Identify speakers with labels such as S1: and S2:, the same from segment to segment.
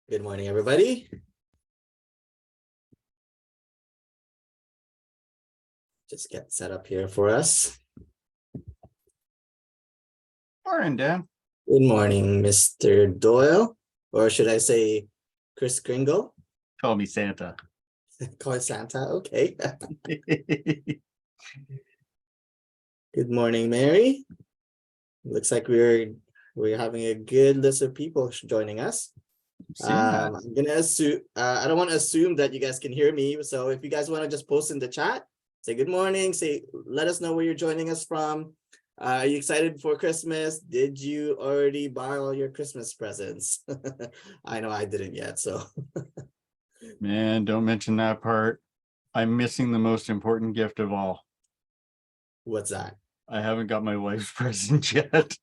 S1: Good morning, everybody. Just get set up here for us.
S2: Morning, Dan.
S1: Good morning, Mr. Doyle, or should I say Chris Kringle?
S2: Call me Santa.
S1: Call it Santa, okay. Good morning, Mary. Looks like we're having a good list of people joining us. I'm gonna assume I don't want to assume that you guys can hear me, so if you guys want to just post in the chat, say good morning, let us know where you're joining us from. Are you excited for Christmas? Did you already buy all your Christmas presents? I know I didn't yet, so
S2: Man, don't mention that part. I'm missing the most important gift of all.
S1: what's that?
S2: I haven't got my wife's present yet.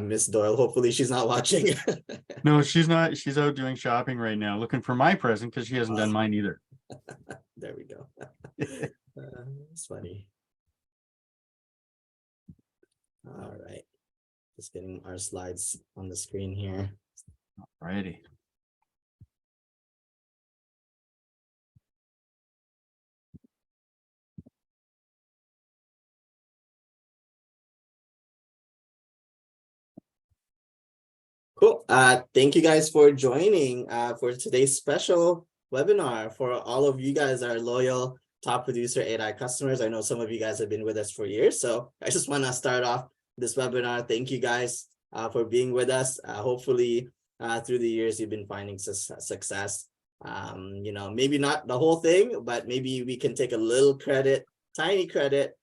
S1: Miss Doyle, hopefully she's not watching.
S2: No, she's not. She's out doing shopping right now, looking for my present because she hasn't done mine either.
S1: There we go. It's funny. All right, just getting our slides on the screen here.
S2: Alrighty.
S1: Cool. Thank you guys for joining for today's special webinar. For all of you guys, our loyal top producer AI customers. I know some of you guys have been with us for years, so I just want to start off this webinar. Thank you guys for being with us. Hopefully, through the years, you've been finding success. Maybe not the whole thing, but maybe we can take a little credit, tiny credit,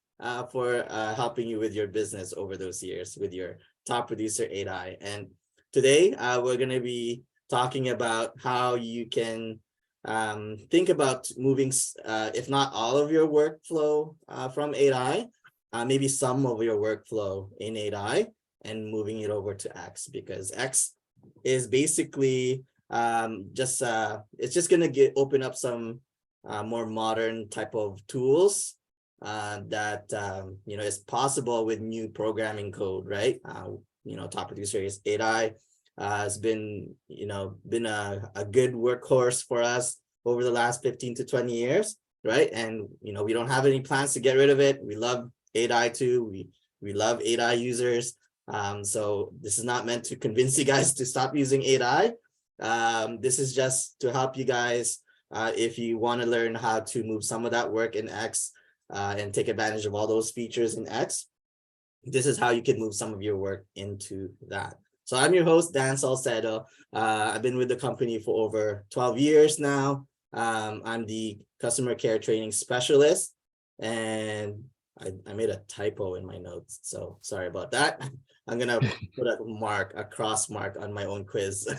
S1: for helping you with your business over those years with your top producer AI. And today, we're going to be talking about how you can think about moving, if not all of your workflow from AI, maybe some of your workflow in AI and moving it over to X, because X is basically it's just going to open up some more modern type of tools that is possible with new programming code, right? Top producer is AI has been a good workhorse for us over the last 15 to 20 years, right? And we don't have any plans to get rid of it. We love AI too. We love AI users. So this is not meant to convince you guys to stop using AI. This is just to help you guys if you want to learn how to move some of that work in X and take advantage of all those features in X. This is how you can move some of your work into that. So I'm your host, Dan Salcedo. I've been with the company for over 12 years now. I'm the customer care training specialist, and I made a typo in my notes, so sorry about that. I'm gonna put a cross mark on my own quiz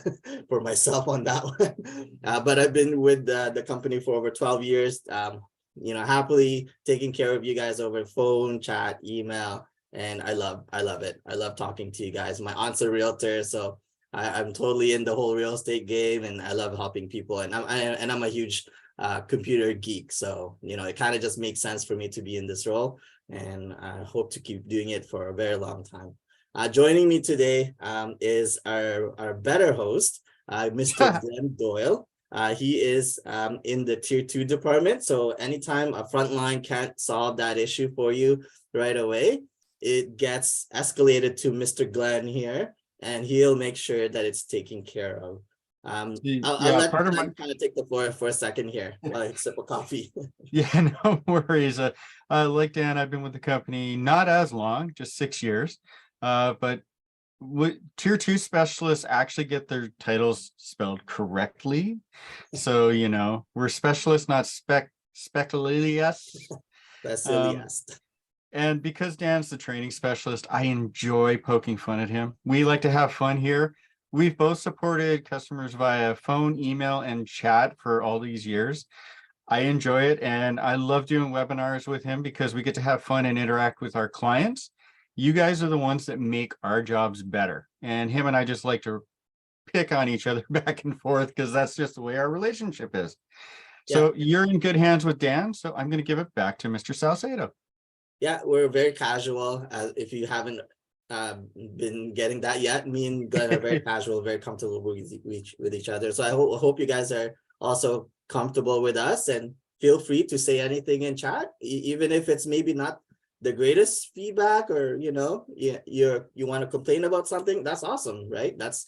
S1: for myself on that one. But I've been with the company for over 12 years. Happily taking care of you guys over phone, chat, email. And I love it. I love talking to you guys. My aunt's a realtor, so I'm totally in the whole real estate game, and I love helping people. And I'm a huge computer geek, so it kind of just makes sense for me to be in this role, and I hope to keep doing it for a very long time. Joining me today is our better host, Mr. Glenn Doyle. He is in the tier 2 department, so anytime a frontline can't solve that issue for you right away, it gets escalated to Mr. Glenn here, and he'll make sure that it's taken care of. I'll let Glenn kind of take the floor for a second here while I sip a coffee.
S2: Yeah, no worries. Like Dan, I've been with the company not as long, just 6 years, but tier 2 specialists actually get their titles spelled correctly. So, we're specialists, not specialists. And because Dan's the training specialist, I enjoy poking fun at him. We like to have fun here. We've both supported customers via phone, email, and chat for all these years. I enjoy it, and I love doing webinars with him because we get to have fun and interact with our clients. You guys are the ones that make our jobs better. And him and I just like to pick on each other back and forth because that's just the way our relationship is. Yeah. So you're in good hands with Dan, so I'm going to give it back to Mr. Salcedo.
S1: Yeah, we're very casual. If you haven't been getting that yet. Me and Glenn are very casual, very comfortable with each other. So I hope you guys are also comfortable with us, and feel free to say anything in chat, even if it's maybe not the greatest feedback, or you want to complain about something. That's awesome, right? That's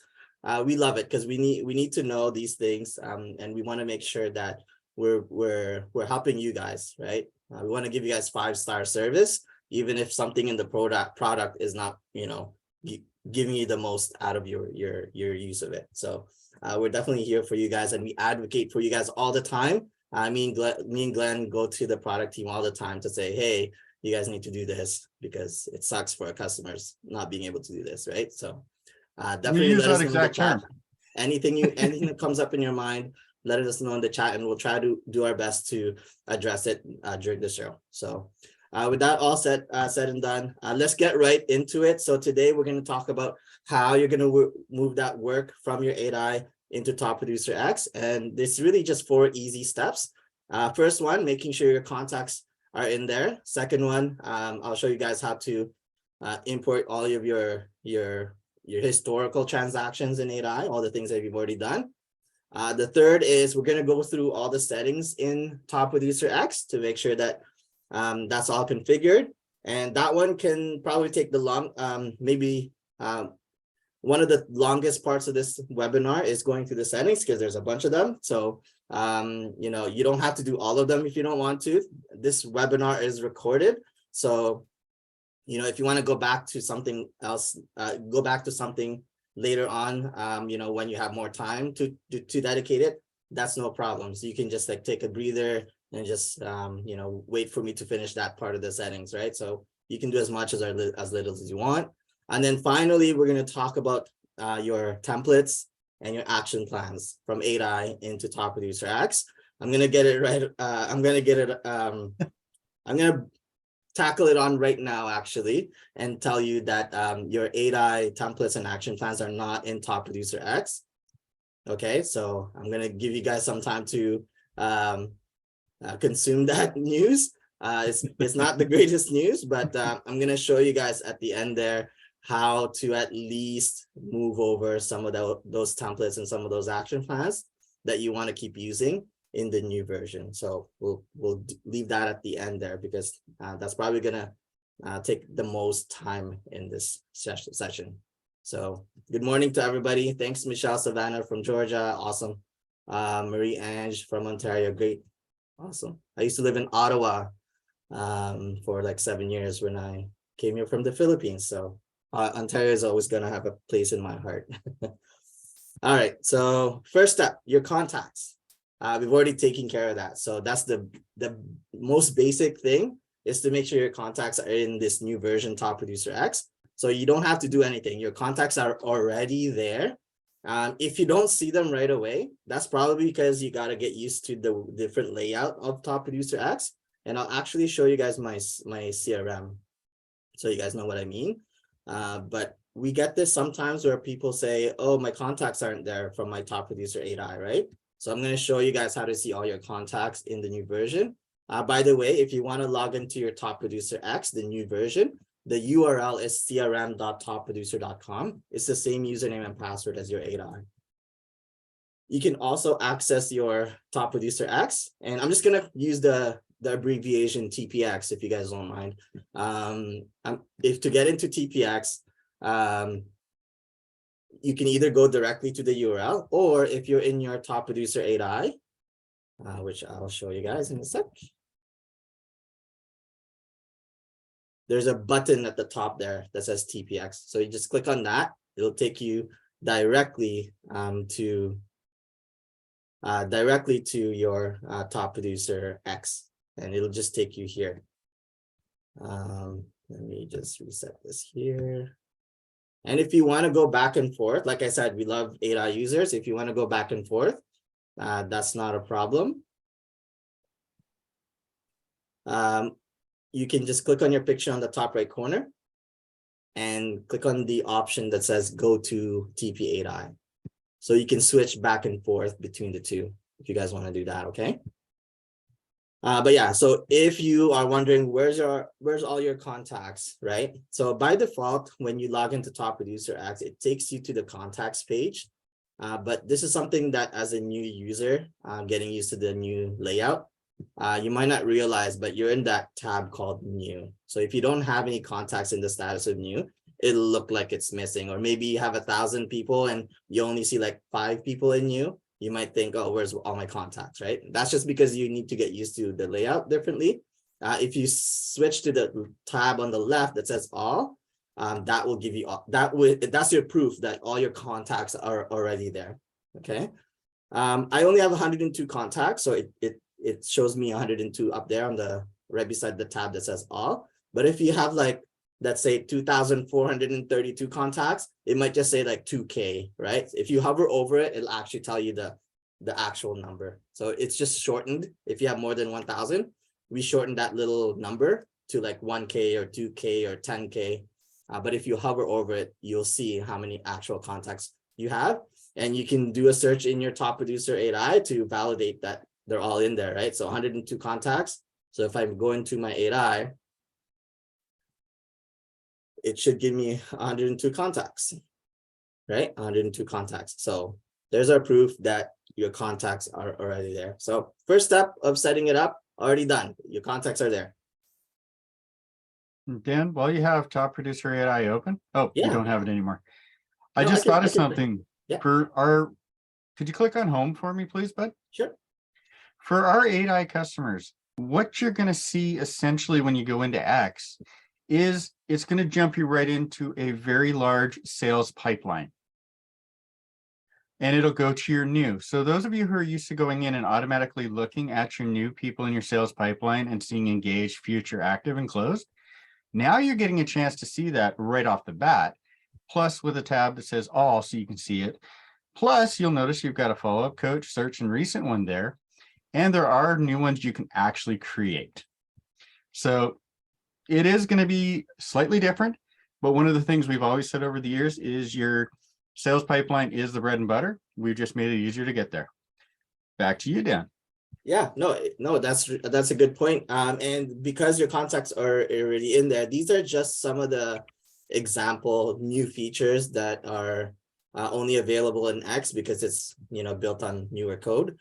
S1: we love it, because we need to know these things, and we want to make sure that we're helping you guys, right? We want to give you guys 5-star service, even if something in the product is not, giving you the most out of your use of it. So we're definitely here for you guys, and we advocate for you guys all the time. Me and Glenn go to the product team all the time to say, hey, you guys need to do this, because it sucks for our customers not being able to do this, right? So definitely let us know in the chat. Anything that comes up in your mind, let us know in the chat, and we'll try to do our best to address it during the show. So with that all said and done, let's get right into it. So today we're going to talk about how you're going to move that work from your 8i into Top Producer X. And it's really just 4 easy steps. First one, making sure your contacts are in there. Second one, I'll show you guys how to import all of your historical transactions in 8i, all the things that you've already done. The third is we're going to go through all the settings in Top Producer X to make sure that that's all configured. And that one can probably take the one of the longest parts of this webinar is going through the settings, because there's a bunch of them. So you don't have to do all of them if you don't want to. This webinar is recorded, so if you want to go back to something else, go back to something later on, when you have more time to dedicate it, that's no problem. So you can just take a breather and just wait for me to finish that part of the settings, right? So you can do as much as little as you want. And then finally, we're going to talk about your templates and your action plans from 8i into Top Producer X. I'm going to get it right. I'm going to tackle it on right now, actually, and tell you that your 8i templates and action plans are not in Top Producer X. Okay, so I'm going to give you guys some time to consume that news. It's not the greatest news, but I'm going to show you guys at the end there how to at least move over some of those templates and some of those action plans that you want to keep using in the new version. So we'll leave that at the end there, because that's probably gonna take the most time in this session. So good morning to everybody. Thanks, Michelle Savannah from Georgia. Awesome. Marie Ange from Ontario. Great. Awesome. I used to live in Ottawa for like 7 years when I came here from the Philippines. So Ontario is always gonna have a place in my heart. All right, so first step, your contacts. We've already taken care of that. So that's the most basic thing, is to make sure your contacts are in this new version, Top Producer X. So you don't have to do anything. Your contacts are already there. If you don't see them right away, that's probably because you got to get used to the different layout of Top Producer X. And I'll actually show you guys my CRM, so you guys know what I mean. But we get this sometimes where people say, oh, my contacts aren't there from my Top Producer 8i, right? So I'm going to show you guys how to see all your contacts in the new version. By the way, if you want to log into your Top Producer X, the new version, the URL is crm.topproducer.com. It's the same username and password as your 8i. You can also access your Top Producer X, and I'm just going to use the abbreviation TPX if you guys don't mind. If to get into TPX, you can either go directly to the URL, or if you're in your Top Producer 8i, which I'll show you guys in a sec. There's a button at the top there that says TPX. So you just click on that. It'll take you directly to your Top Producer X, and it'll just take you here. Let me just reset this here. And if you want to go back and forth, like I said, we love 8i users. If you want to go back and forth, that's not a problem. You can just click on your picture on the top right corner and click on the option that says go to TP8i. So you can switch back and forth between the two if you guys want to do that, okay? But yeah, so if you are wondering where's all your contacts, right? So by default, when you log into Top Producer X, it takes you to the contacts page. But this is something that as a new user, getting used to the new layout, you might not realize, but you're in that tab called new. So if you don't have any contacts in the status of new, it'll look like it's missing. Or maybe you have 1,000 people and you only see like 5 people in new. You might think, oh, where's all my contacts, right? That's just because you need to get used to the layout differently. If you switch to the tab on the left that says all, that will give you that's your proof that all your contacts are already there. Okay. I only have 102 contacts, so it shows me 102 up there on the right beside the tab that says all. But if you have like, let's say 2,432 contacts, it might just say like 2K, right? If you hover over it, it'll actually tell you the actual number. So it's just shortened. If you have more than 1,000, we shortened that little number to like 1K or 2K or 10K. But if you hover over it, you'll see how many actual contacts you have. And you can do a search in your Top Producer 8i to validate that they're all in there, right? So 102 contacts. So if I go into my 8i, it should give me 102 contacts, right? 102 contacts. So there's our proof that your contacts are already there. So first step of setting it up, already done. Your contacts are there.
S2: Dan, while you have Top Producer 8i open, oh, you
S1: Yeah.
S2: don't have it anymore. I
S1: No,
S2: just thought of something.
S1: Yeah.
S2: For our, could you click on home for me, please, bud?
S1: Sure.
S2: For our 8i customers, what you're going to see essentially when you go into X is it's going to jump you right into a very large sales pipeline. And it'll go to your new. So those of you who are used to going in and automatically looking at your new people in your sales pipeline and seeing engaged, future, active, and closed, now you're getting a chance to see that right off the bat, plus with a tab that says all, so you can see it. Plus, you'll notice you've got a follow-up coach, search, and recent one there. And there are new ones you can actually create. So it is going to be slightly different, but one of the things we've always said over the years is your sales pipeline is the bread and butter. We've just made it easier to get there. Back to you, Dan.
S1: Yeah, no, that's a good point. And because your contacts are already in there, these are just some of the example new features that are only available in X because it's built on newer code.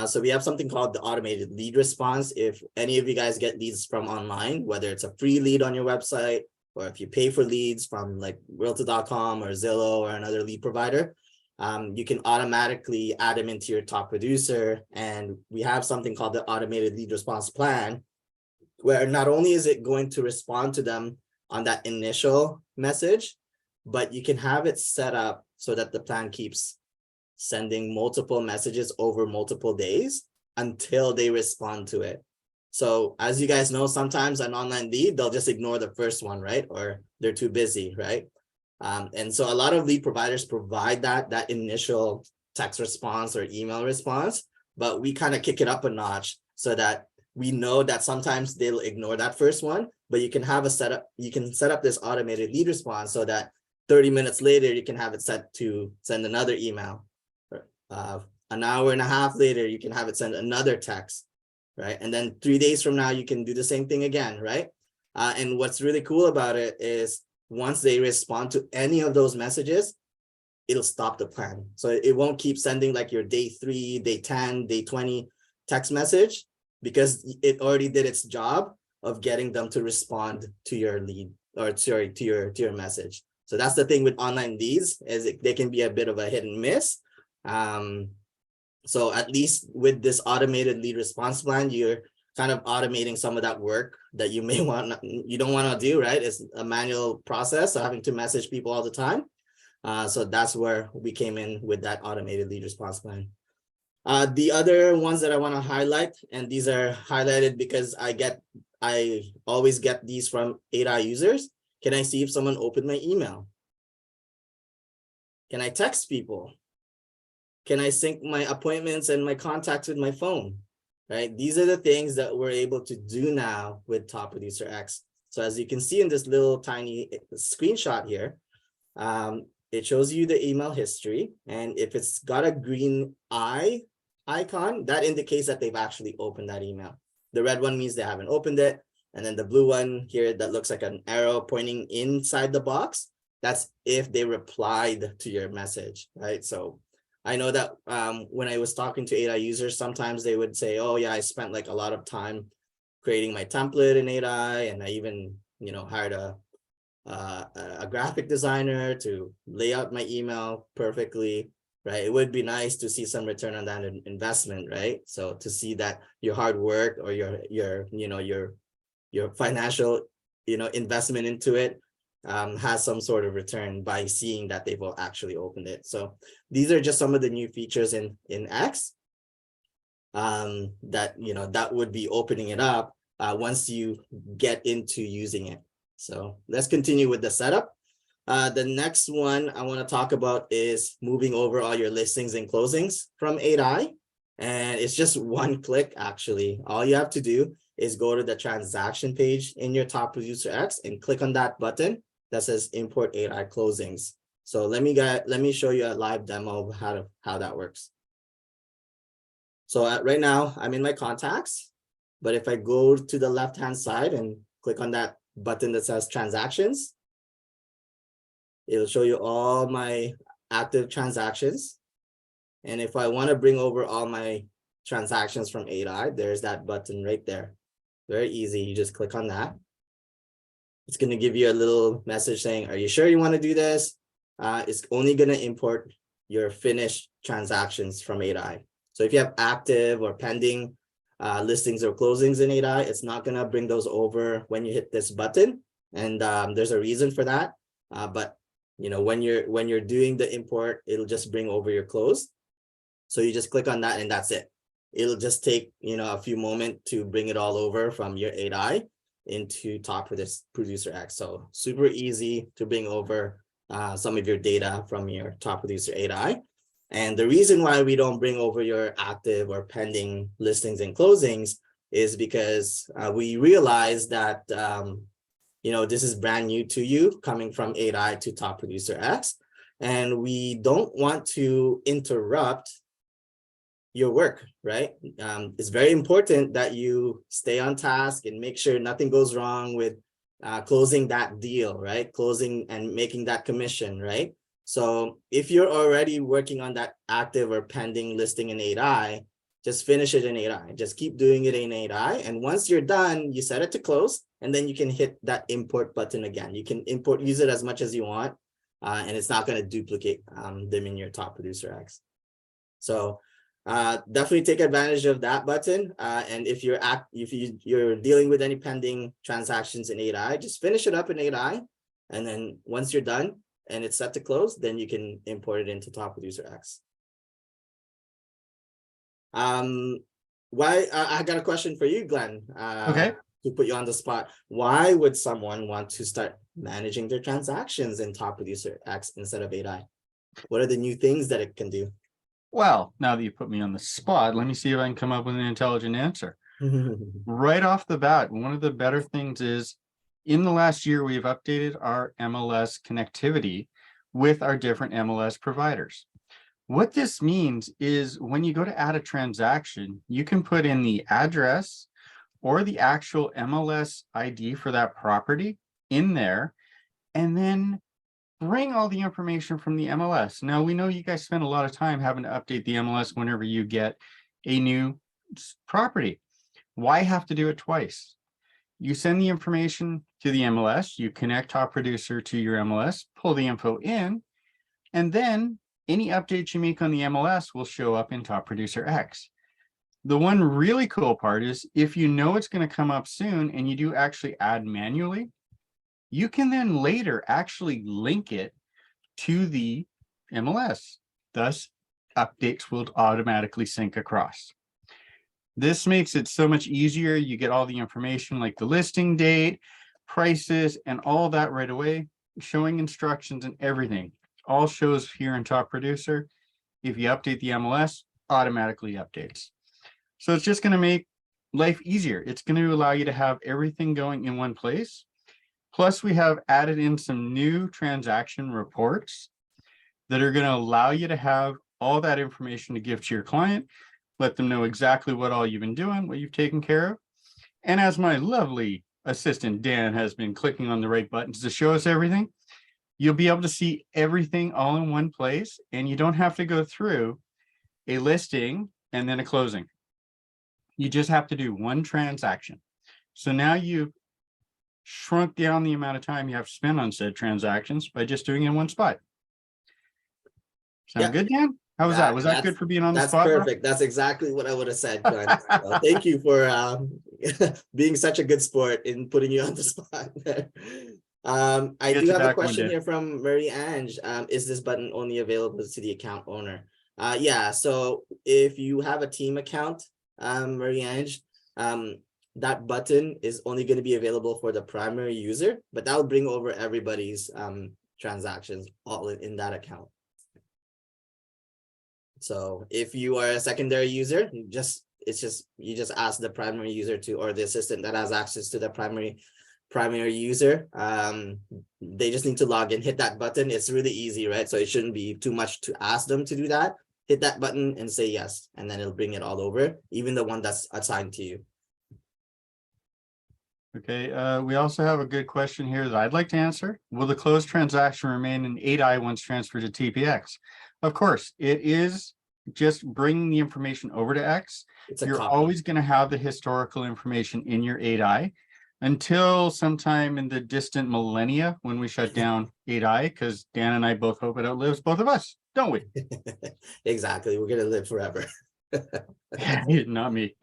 S1: So we have something called the automated lead response. If any of you guys get leads from online, whether it's a free lead on your website, or if you pay for leads from like Realtor.com or Zillow or another lead provider, you can automatically add them into your Top Producer. And we have something called the automated lead response plan, where not only is it going to respond to them on that initial message, but you can have it set up so that the plan keeps sending multiple messages over multiple days until they respond to it. So as you guys know, sometimes an online lead, they'll just ignore the first one, right? Or they're too busy, right? And so a lot of lead providers provide that initial text response or email response, but we kind of kick it up a notch so that we know that sometimes they'll ignore that first one, but you can have a setup, you can set up this automated lead response so that 30 minutes later, you can have it set to send another email. An hour and a half later, you can have it send another text, right? And then 3 days from now, you can do the same thing again, right? And what's really cool about it is once they respond to any of those messages, it'll stop the plan. So it won't keep sending like your day 3, day 10, day 20 text message, because it already did its job of getting them to respond to your lead, or sorry, to your message. So that's the thing with online leads, is they can be a bit of a hit and miss. So at least with this automated lead response plan, you're kind of automating some of that work that you may you don't want to do, right? It's a manual process, so having to message people all the time. So that's where we came in with that automated lead response plan. The other ones that I want to highlight, and these are highlighted because I always get these from 8i users. Can I see if someone opened my email? Can I text people? Can I sync my appointments and my contacts with my phone? Right? These are the things that we're able to do now with Top Producer X. So as you can see in this little tiny screenshot here, it shows you the email history. And if it's got a green eye icon, that indicates that they've actually opened that email. The red one means they haven't opened it. And then the blue one here that looks like an arrow pointing inside the box, that's if they replied to your message, right? So I know that when I was talking to 8i users, sometimes they would say, oh yeah, I spent like a lot of time creating my template in 8i, and I even, you know, hired a graphic designer to lay out my email perfectly, right? It would be nice to see some return on that investment, right? So to see that your hard work or your financial, you know, investment into it has some sort of return by seeing that they've actually opened it. So these are just some of the new features in X that, you know, that would be opening it up once you get into using it. So let's continue with the setup. The next one I want to talk about is moving over all your listings and closings from 8i. And it's just one click, actually. All you have to do is go to the transaction page in your Top Producer X and click on that button that says import 8i closings. So let me show you a live demo of how that works. So right now I'm in my contacts, but if I go to the left-hand side and click on that button that says transactions, it'll show you all my active transactions. And if I want to bring over all my transactions from 8i, there's that button right there. Very easy. You just click on that. It's going to give you a little message saying, are you sure you want to do this? It's only going to import your finished transactions from 8i. So if you have active or pending listings or closings in 8i, it's not going to bring those over when you hit this button. And there's a reason for that. But you know, when you're doing the import, it'll just bring over your close. So you just click on that and that's it. It'll just take, you know, a few moments to bring it all over from your 8i into Top Producer X. So super easy to bring over some of your data from your Top Producer 8i. And the reason why we don't bring over your active or pending listings and closings is because we realize that you know, this is brand new to you coming from 8i to Top Producer X, and we don't want to interrupt your work, right? It's very important that you stay on task and make sure nothing goes wrong with closing that deal, right? Closing and making that commission, right? So if you're already working on that active or pending listing in 8i, just finish it in 8i. Just keep doing it in 8i. And once you're done, you set it to close, and then you can hit that import button again. You can use it as much as you want, and it's not going to duplicate them in your Top Producer X. So definitely take advantage of that button. And if you're dealing with any pending transactions in 8i, just finish it up in 8i. And then once you're done and it's set to close, then you can import it into Top Producer X. I got a question for you, Glenn.
S2: Okay.
S1: To put you on the spot, why would someone want to start managing their transactions in Top Producer X instead of 8i? What are the new things that it can do?
S2: Well, now that you put me on the spot, let me see if I can come up with an intelligent answer. Right off the bat, one of the better things is in the last year, we've updated our MLS connectivity with our different MLS providers. What this means is when you go to add a transaction, you can put in the address or the actual MLS ID for that property in there, and then bring all the information from the MLS. Now, we know you guys spend a lot of time having to update the MLS whenever you get a new property. Why have to do it twice? You send the information to the MLS, you connect Top Producer to your MLS, pull the info in, and then any updates you make on the MLS will show up in Top Producer X. The one really cool part is if you know it's going to come up soon and you do actually add manually, you can then later actually link it to the MLS. Thus, updates will automatically sync across. This makes it so much easier. You get all the information like the listing date, prices, and all that right away, showing instructions and everything. All shows here in Top Producer. If you update the MLS, automatically updates. So it's just going to make life easier. It's going to allow you to have everything going in one place. Plus, we have added in some new transaction reports that are going to allow you to have all that information to give to your client, let them know exactly what all you've been doing, what you've taken care of. And as my lovely assistant, Dan, has been clicking on the right buttons to show us everything, you'll be able to see everything all in one place, and you don't have to go through a listing and then a closing. You just have to do one transaction. So now you've shrunk down the amount of time you have to spend on said transactions by just doing it in one spot. Sound good, Dan? How was that? Was that good for being on the spot?
S1: That's perfect. That's exactly what I would have said, Glenn. So thank you for being such a good sport in putting you on the spot. I do have a question here from Mary Ange. Is this button only available to the account owner? Yeah, so if you have a team account, Mary Ange, that button is only going to be available for the primary user, but that will bring over everybody's transactions all in that account. So if you are a secondary user, you just ask the primary user to, or the assistant that has access to the primary user. They just need to log in, hit that button. It's really easy, right? So it shouldn't be too much to ask them to do that. Hit that button and say yes, and then it'll bring it all over, even the one that's assigned to you.
S2: Okay, we also have a good question here that I'd like to answer. Will the closed transaction remain in 8i once transferred to TPX? Of course, it is just bringing the information over to X. You're always going to have the historical information in your 8i until sometime in the distant millennia when we shut down 8i, because Dan and I both hope it outlives both of us, don't we?
S1: Exactly. We're going to live forever.
S2: Not me.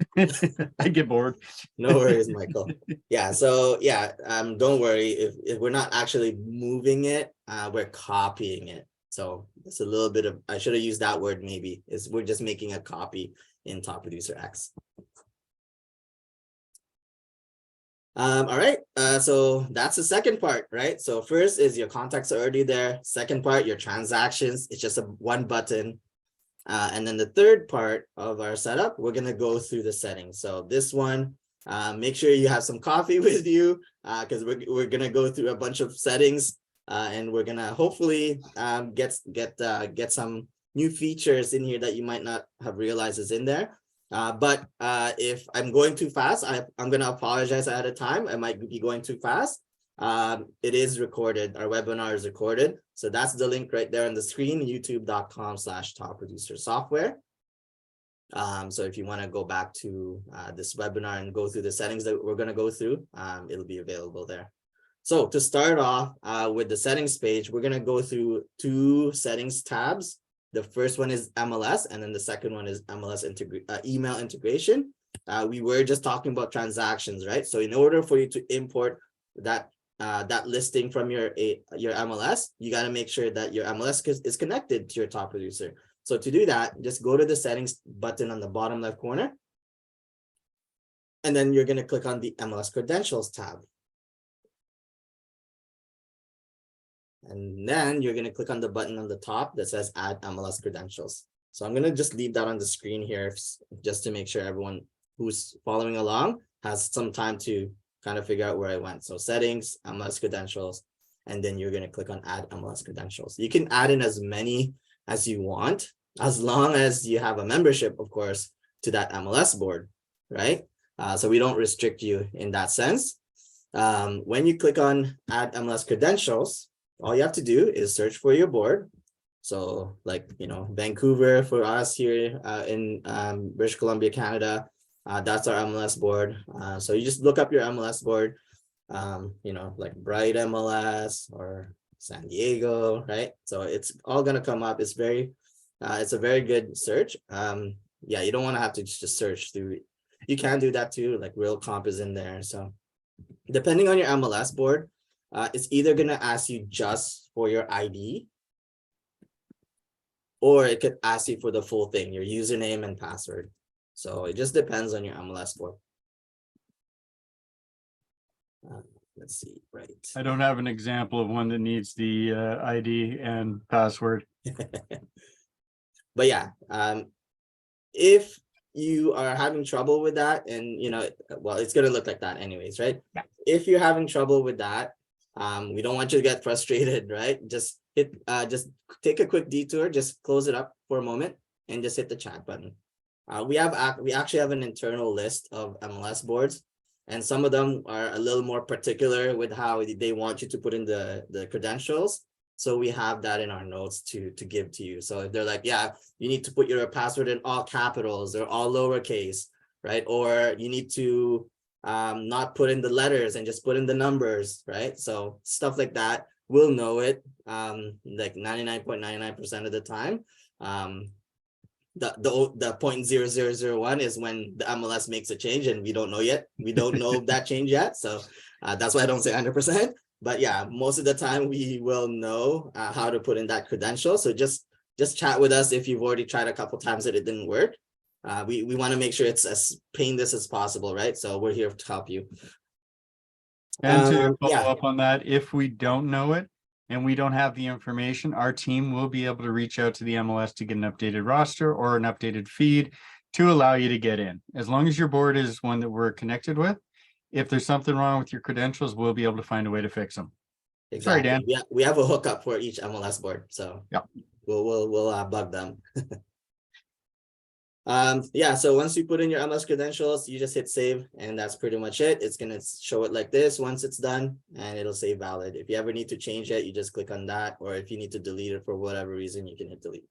S2: I get bored.
S1: No worries, Michael. Yeah, so yeah, don't worry if we're not actually moving it, we're copying it. So it's a little bit of, I should have used that word maybe, is we're just making a copy in Top Producer X. All right, so that's the second part, right? So first is your contacts are already there. Second part, your transactions, it's just one button. And then the third part of our setup, we're gonna go through the settings. So this one, make sure you have some coffee with you, because we're gonna go through a bunch of settings, and we're gonna hopefully get some new features in here that you might not have realized is in there. But if I'm going too fast, I'm gonna apologize ahead of time. I might be going too fast. It is recorded. Our webinar is recorded. So that's the link right there on the screen, youtube.com/topproducersoftware. So if you want to go back to this webinar and go through the settings that we're going to go through, it'll be available there. So to start off with the settings page, we're going to go through two settings tabs. The first one is MLS, and then the second one is MLS email integration. We were just talking about transactions, right? So in order for you to import that listing from your MLS, you got to make sure that your MLS is connected to your Top Producer. So to do that, just go to the settings button on the bottom left corner, and then you're going to click on the MLS credentials tab. And then you're going to click on the button on the top that says add MLS credentials. So I'm going to just leave that on the screen here just to make sure everyone who's following along has some time to kind of figure out where I went. So settings, MLS credentials, and then you're going to click on add MLS credentials. You can add in as many as you want, as long as you have a membership, of course, to that MLS board, right? So we don't restrict you in that sense. When you click on add MLS credentials, all you have to do is search for your board. So like, Vancouver for us here in British Columbia, Canada, that's our MLS board. So you just look up your MLS board, like Bright MLS or San Diego, right? So it's all going to come up. It's a very good search. Yeah, you don't want to have to just search through. You can do that too, like Real Comp is in there. So depending on your MLS board, it's either going to ask you just for your ID, or it could ask you for the full thing, your username and password. So it just depends on your MLS board. Let's see, right.
S2: I don't have an example of one that needs the ID and password.
S1: But yeah, if you are having trouble with that, and well, it's going to look like that anyways, right? Yeah. If you're having trouble with that, we don't want you to get frustrated, right? Just take a quick detour, just close it up for a moment and just hit the chat button. We actually have an internal list of MLS boards. And some of them are a little more particular with how they want you to put in the credentials. So we have that in our notes to give to you. So if they're like, yeah, you need to put your password in all capitals or all lowercase, right? Or you need to not put in the letters and just put in the numbers, right? So stuff like that, we'll know it like 99.99% of the time. The 0.0001 is when the MLS makes a change and we don't know yet. We don't know that change yet. So that's why I don't say 100%. But yeah, most of the time we will know how to put in that credential. So just chat with us if you've already tried a couple times that it didn't work. We want to make sure it's as painless as possible, right? So we're here to help you.
S2: And to follow up on that, if we don't know it and we don't have the information, our team will be able to reach out to the MLS to get an updated roster or an updated feed to allow you to get in. As long as your board is one that we're connected with, if there's something wrong with your credentials, we'll be able to find a way to fix them.
S1: Exactly.
S2: Sorry, Dan.
S1: Yeah, we have a hookup for each MLS board, so
S2: yeah,
S1: we'll bug them. Yeah, so once you put in your MLS credentials, you just hit save, and that's pretty much it. It's gonna show it like this once it's done, and it'll say valid. If you ever need to change it, you just click on that, or if you need to delete it for whatever reason, you can hit delete.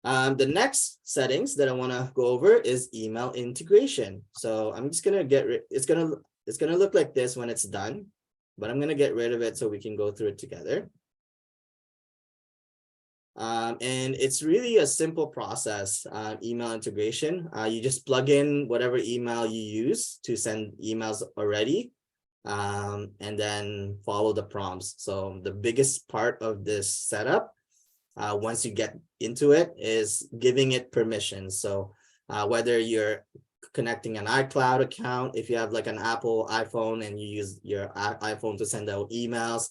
S1: The next settings that I want to go over is email integration. So I'm just gonna it's gonna look like this when it's done, but I'm gonna get rid of it so we can go through it together. And it's really a simple process, email integration. You just plug in whatever email you use to send emails already, and then follow the prompts. So the biggest part of this setup, once you get into it, is giving it permissions. So whether you're connecting an iCloud account, if you have like an Apple iPhone and you use your iPhone to send out emails,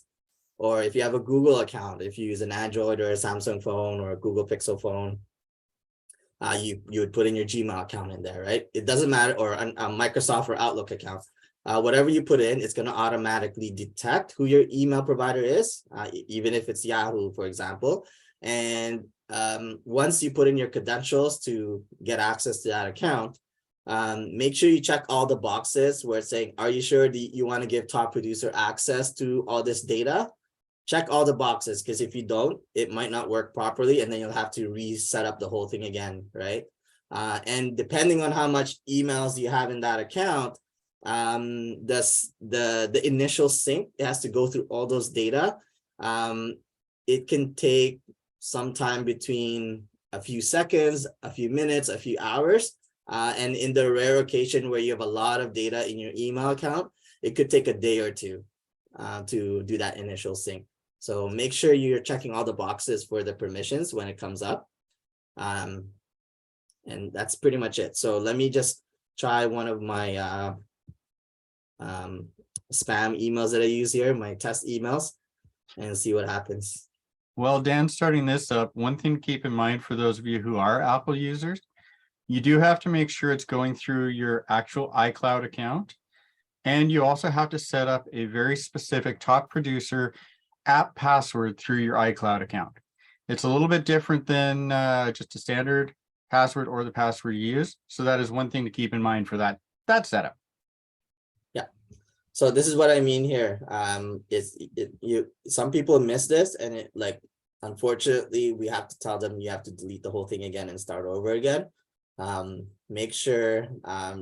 S1: or if you have a Google account, if you use an Android or a Samsung phone or a Google Pixel phone, you would put in your Gmail account in there, right? It doesn't matter, or a Microsoft or Outlook account. Whatever you put in, it's going to automatically detect who your email provider is, even if it's Yahoo, for example. And once you put in your credentials to get access to that account, make sure you check all the boxes where it's saying, are you sure you want to give top producer access to all this data? Check all the boxes, because if you don't, it might not work properly, and then you'll have to reset up the whole thing again, right? And depending on how much emails you have in that account, the initial sync, it has to go through all those data. It can take some time between a few seconds, a few minutes, a few hours. And in the rare occasion where you have a lot of data in your email account, it could take a day or two to do that initial sync. So make sure you're checking all the boxes for the permissions when it comes up. And that's pretty much it. So let me just try one of my spam emails that I use here, my test emails, and see what happens.
S2: Well, Dan, starting this up, one thing to keep in mind for those of you who are Apple users, you do have to make sure it's going through your actual iCloud account. And you also have to set up a very specific top producer app password through your iCloud account. It's a little bit different than just a standard password or the password you use. So that is one thing to keep in mind for that setup.
S1: Yeah. So this is what I mean here. Some people miss this, and it, like, unfortunately, we have to tell them you have to delete the whole thing again and start over again. Make sure,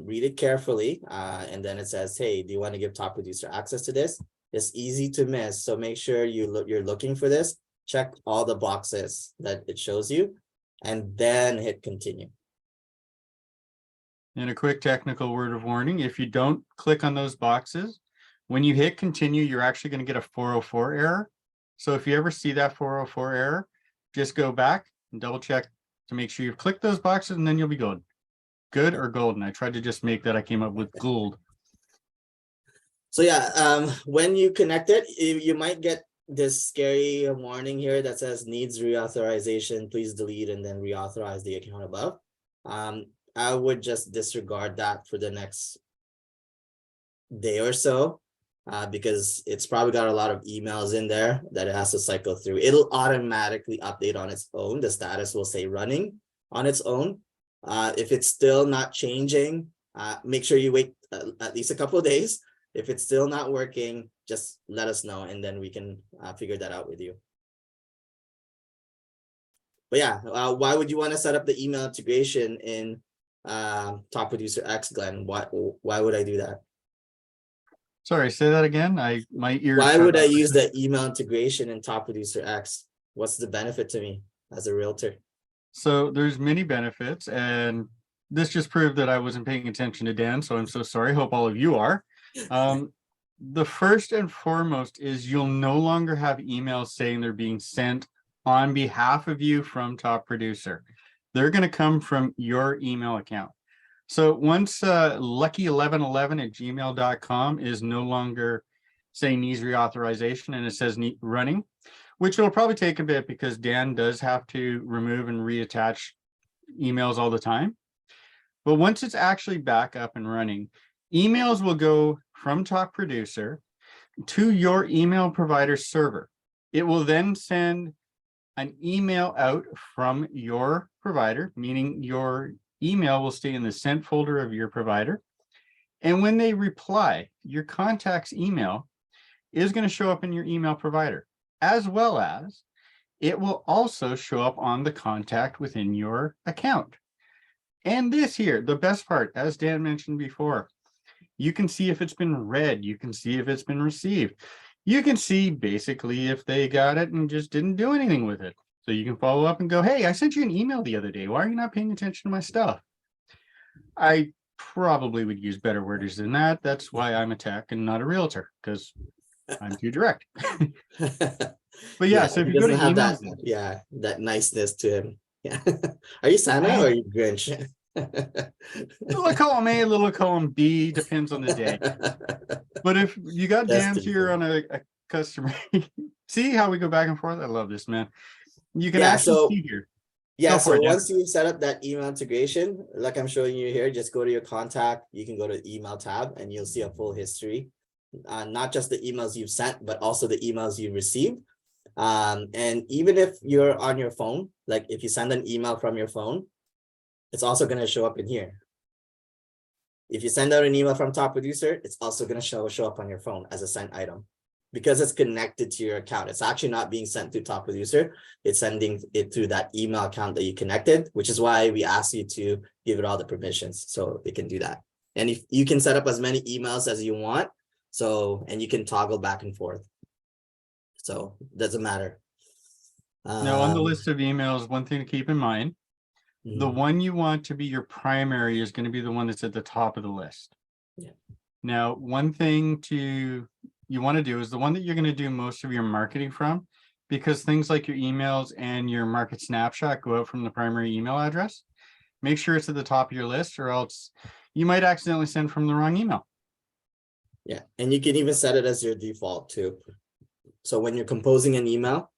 S1: read it carefully, and then it says, hey, do you want to give top producer access to this? It's easy to miss, so make sure you're looking for this. Check all the boxes that it shows you, and then hit continue.
S2: And a quick technical word of warning: if you don't click on those boxes, when you hit continue, you're actually going to get a 404 error. So if you ever see that 404 error, just go back and double check to make sure you've clicked those boxes, and then you'll be good. Good or golden. I tried to just make that. I came up with gold.
S1: So yeah, when you connect it, you might get this scary warning here that says needs reauthorization, please delete and then reauthorize the account above. I would just disregard that for the next day or so, because it's probably got a lot of emails in there that it has to cycle through. It'll automatically update on its own. The status will say running on its own. If it's still not changing, Make sure you wait at least a couple of days. If it's still not working, just let us know, and then we can figure that out with you. But yeah, why would you want to set up the email integration in Top Producer X, Glenn? Why would I do that?
S2: Sorry, say that again. My ears.
S1: Why
S2: shut
S1: would I
S2: off.
S1: use the email integration in Top Producer X? What's the benefit to me as a realtor?
S2: So there's many benefits, and this just proved that I wasn't paying attention to Dan, so I'm so sorry. Hope all of you are. The first and foremost is you'll no longer have emails saying they're being sent on behalf of you from Top Producer. They're going to come from your email account. So once lucky1111@gmail.com is no longer saying needs reauthorization and it says running, which will probably take a bit because Dan does have to remove and reattach emails all the time. But once it's actually back up and running, emails will go from Top Producer to your email provider server. It will then send an email out from your provider, meaning your email will stay in the sent folder of your provider. And when they reply, your contact's email is going to show up in your email provider, as well as it will also show up on the contact within your account. And this here, the best part, as Dan mentioned before, you can see if it's been read, you can see if it's been received. You can see basically if they got it and just didn't do anything with it. So you can follow up and go, hey, I sent you an email the other day. Why are you not paying attention to my stuff? I probably would use better wordage than that. That's why I'm a tech and not a realtor, because I'm too direct. But yeah, so if you go to
S1: have
S2: emails,
S1: that niceness to him. Yeah. Are you Santa or are you Grinch?
S2: little column A, little column B, depends on the day. But if you got Dan here on a customer, see how we go back and forth? I love this, man. You can actually see here.
S1: Yeah, so once you set up that email integration, like I'm showing you here, just go to your contact. You can go to the email tab and you'll see a full history. Not just the emails you've sent, but also the emails you received. And even if you're on your phone, like if you send an email from your phone, it's also going to show up in here. If you send out an email from Top Producer, it's also going to show up on your phone as a sent item because it's connected to your account. It's actually not being sent to Top Producer. It's sending it through that email account that you connected, which is why we ask you to give it all the permissions so it can do that. And if you can set up as many emails as you want, and you can toggle back and forth. So it doesn't matter.
S2: Now on the list of emails, one thing to keep in mind, the one you want to be your primary is going to be the one that's at the top of the list.
S1: Yeah.
S2: Now, one thing you want to do is the one that you're going to do most of your marketing from, because things like your emails and your market snapshot go out from the primary email address. Make sure it's at the top of your list, or else you might accidentally send from the wrong email.
S1: Yeah, and you can even set it as your default too. So when you're composing an email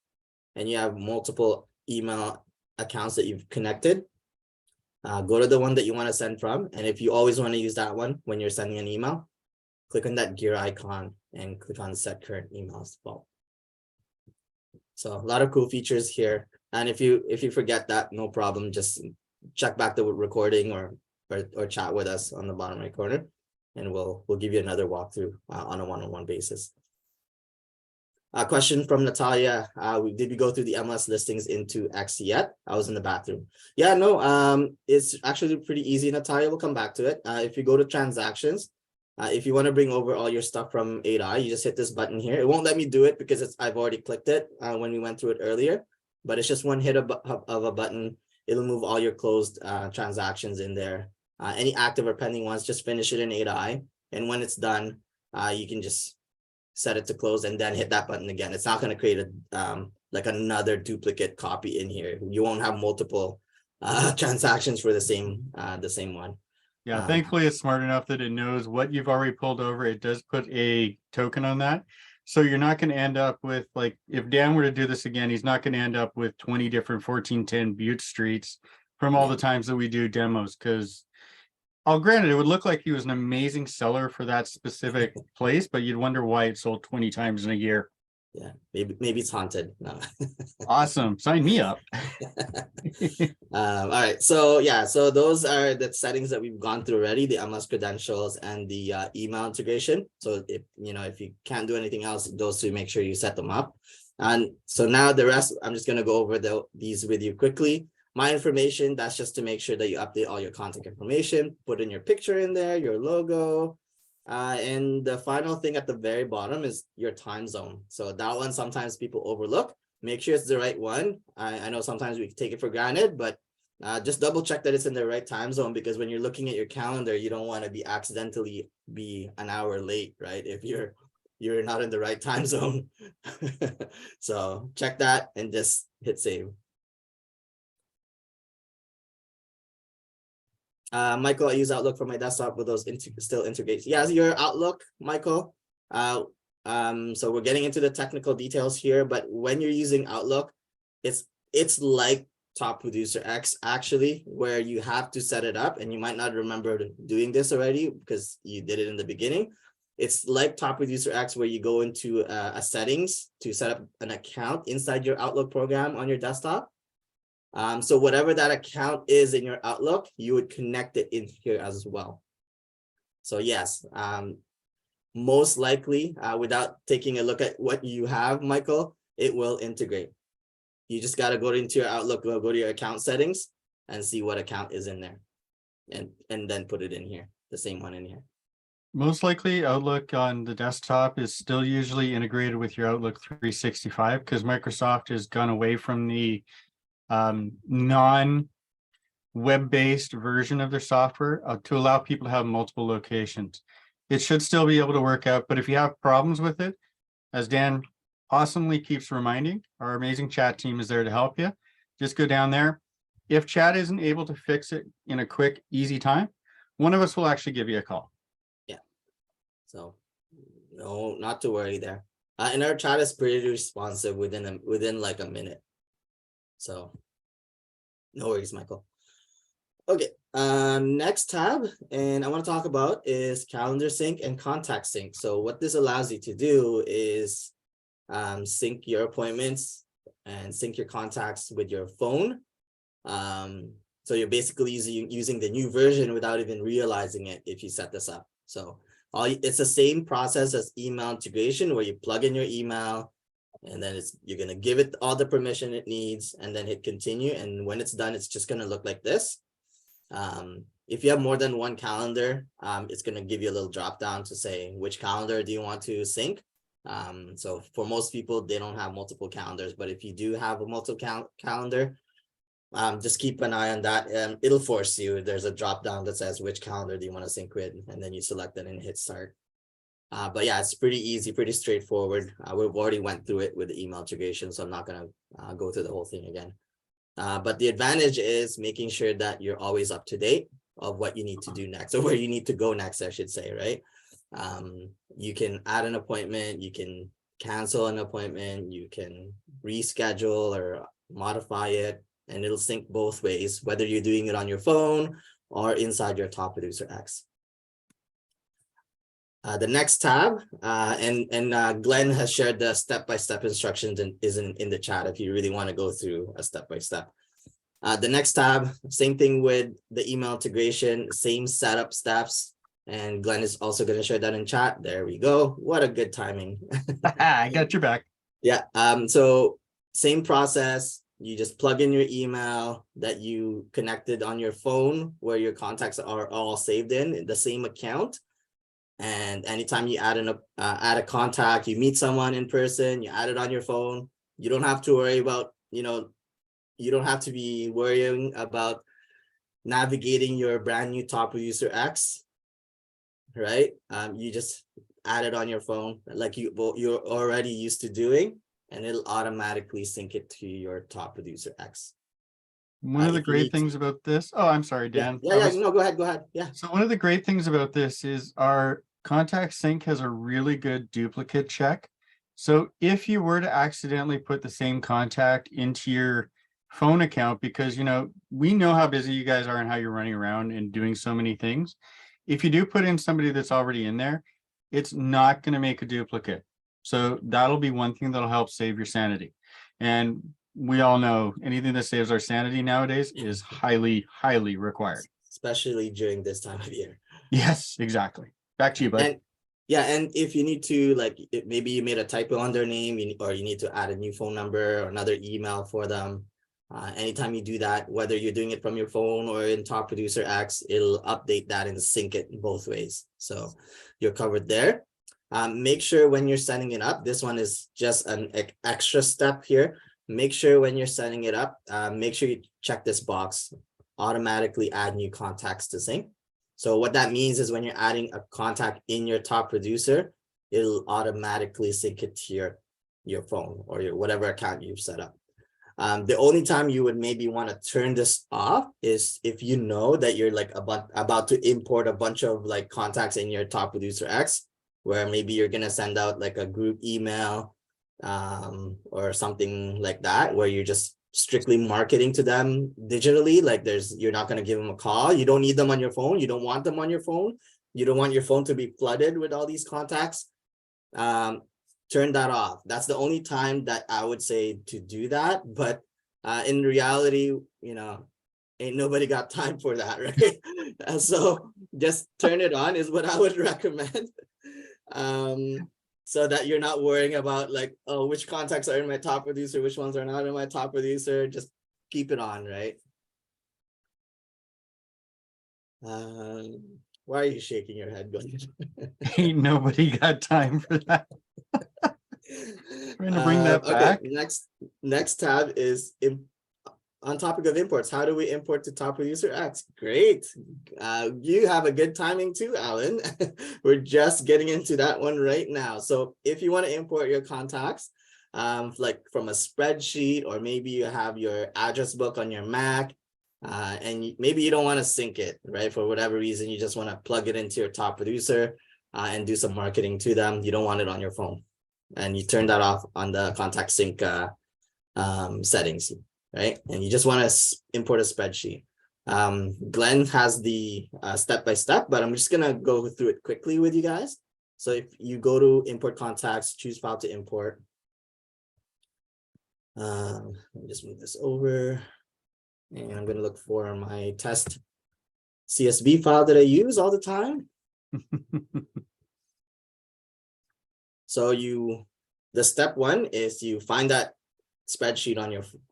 S1: and you have multiple email accounts that you've connected, go to the one that you want to send from. And if you always want to use that one when you're sending an email, click on that gear icon and click on set current emails. Well, so a lot of cool features here. And if you forget that, no problem. Just check back the recording or chat with us on the bottom right corner, and we'll give you another walkthrough on a one-on-one basis. A question from Natalia. Did we go through the MLS listings into X yet? I was in the bathroom. Yeah, no, it's actually pretty easy, Natalia. We'll come back to it. If you go to transactions, if you want to bring over all your stuff from 8i, you just hit this button here. It won't let me do it because I've already clicked it when we went through it earlier, but it's just one hit of a button. It'll move all your closed transactions in there. Any active or pending ones, just finish it in 8i. And when it's done, you can just set it to close and then hit that button again. It's not going to create like another duplicate copy in here. You won't have multiple transactions for the same one.
S2: Yeah, thankfully it's smart enough that it knows what you've already pulled over. It does put a token on that. So you're not going to end up with, like, if Dan were to do this again, he's not going to end up with 20 different 1410 Butte streets from all the times that we do demos, because granted, it would look like he was an amazing seller for that specific place, but you'd wonder why it sold 20 times in a year.
S1: Yeah, maybe it's haunted. No.
S2: Awesome. Sign me up.
S1: All right, so yeah, so those are the settings that we've gone through already, the MLS credentials and the email integration. So if you can't do anything else, those two, make sure you set them up. And so now the rest, I'm just going to go over these with you quickly. My information, that's just to make sure that you update all your contact information, put in your picture in there, your logo. And the final thing at the very bottom is your time zone. So that one, sometimes people overlook. Make sure it's the right one. I know sometimes we take it for granted, but just double check that it's in the right time zone, because when you're looking at your calendar, you don't want to be accidentally be an hour late, right? If you're not in the right time zone. So check that and just hit save. Michael, I use Outlook for my desktop with those still integrates. Yeah, your Outlook, Michael. So we're getting into the technical details here, but when you're using Outlook, it's like Top Producer X actually, where you have to set it up, and you might not remember doing this already because you did it in the beginning. It's like Top Producer X, where you go into a settings to set up an account inside your Outlook program on your desktop. So whatever that account is in your Outlook, you would connect it in here as well. So yes, most likely, without taking a look at what you have, Michael, it will integrate. You just got to go into your Outlook, go to your account settings and see what account is in there, and then put it in here, the same one in here.
S2: Most likely Outlook on the desktop is still usually integrated with your Outlook 365 because Microsoft has gone away from the non-web-based version of their software to allow people to have multiple locations. It should still be able to work out, but if you have problems with it, as Dan awesomely keeps reminding, our amazing chat team is there to help you. Just go down there. If chat isn't able to fix it in a quick, easy time, one of us will actually give you a call.
S1: Yeah. So no, not to worry there. And our chat is pretty responsive within like a minute. So no worries, Michael. Okay, next tab, and I want to talk about is calendar sync and contact sync. So what this allows you to do is sync your appointments and sync your contacts with your phone. So you're basically using the new version without even realizing it if you set this up. So it's the same process as email integration, where you plug in your email, and then you're going to give it all the permission it needs and then hit continue. And when it's done, it's just going to look like this. If you have more than one calendar, it's going to give you a little drop down to say which calendar do you want to sync. So for most people, they don't have multiple calendars, but if you do have a multiple calendar, just keep an eye on that. It'll force you. There's a drop down that says which calendar do you want to sync with, and then you select it and hit start. But yeah, it's pretty easy, pretty straightforward. We've already went through it with the email integration, so I'm not going to go through the whole thing again. But the advantage is making sure that you're always up to date of what you need to do next, or where you need to go next, I should say, right? You can add an appointment, you can cancel an appointment, you can reschedule or modify it, and it'll sync both ways, whether you're doing it on your phone or inside your Top Producer X. The next tab, and Glenn has shared the step-by-step instructions and is in the chat if you really want to go through a step-by-step. The next tab, same thing with the email integration, same setup steps, and Glenn is also going to share that in chat. There we go. What a good timing.
S2: I got your back.
S1: Yeah. So same process. You just plug in your email that you connected on your phone, where your contacts are all saved in the same account. And anytime you add a contact, you meet someone in person, you add it on your phone. You don't have to worry about, you don't have to be worrying about navigating your brand new Top Producer X, right? You just add it on your phone like you're already used to doing, and it'll automatically sync it to your Top Producer X.
S2: One of the great things about this, oh, I'm sorry, Dan.
S1: Yeah, no, go ahead. Yeah.
S2: So one of the great things about this is our contact sync has a really good duplicate check. So if you were to accidentally put the same contact into your phone account, because, we know how busy you guys are and how you're running around and doing so many things. If you do put in somebody that's already in there, it's not going to make a duplicate. So that'll be one thing that'll help save your sanity. And we all know anything that saves our sanity nowadays is highly, highly required.
S1: Especially during this time of year.
S2: Yes, exactly. Back to you, bud.
S1: And yeah, and if you need to, like, maybe you made a typo on their name, or you need to add a new phone number or another email for them. Anytime you do that, whether you're doing it from your phone or in Top Producer X, it'll update that and sync it both ways. So you're covered there. Make sure when you're setting it up, this one is just an extra step here. Make sure when you're setting it up, make sure you check this box, automatically add new contacts to sync. So what that means is when you're adding a contact in your Top Producer, it'll automatically sync it to your phone or your whatever account you've set up. The only time you would maybe want to turn this off is if you know that you're like about to import a bunch of like contacts in your Top Producer X, where maybe you're gonna send out like a group email or something like that, where you're just strictly marketing to them digitally. Like you're not going to give them a call. You don't need them on your phone. You don't want them on your phone. You don't want your phone to be flooded with all these contacts. Turn that off. That's the only time that I would say to do that. But in reality, you know, ain't nobody got time for that, right? So just turn it on is what I would recommend. So that you're not worrying about like, oh, which contacts are in my Top Producer, which ones are not in my Top Producer. Just keep it on, right? Why are you shaking your head, going?
S2: Ain't nobody got time for that. Trying to bring that back.
S1: Okay, next tab is on topic of imports. How do we import to Top Producer X? Great. You have a good timing too, Alan. We're just getting into that one right now. So if you want to import your contacts, like from a spreadsheet, or maybe you have your address book on your Mac, and maybe you don't want to sync it, right? For whatever reason, you just want to plug it into your Top Producer and do some marketing to them. You don't want it on your phone. And you turn that off on the contact sync settings. Right? And you just want to import a spreadsheet. Glenn has the step-by-step, but I'm just going to go through it quickly with you guys. So if you go to import contacts, choose file to import. Let me just move this over. And I'm going to look for my test CSV file that I use all the time. So the step one is you find that spreadsheet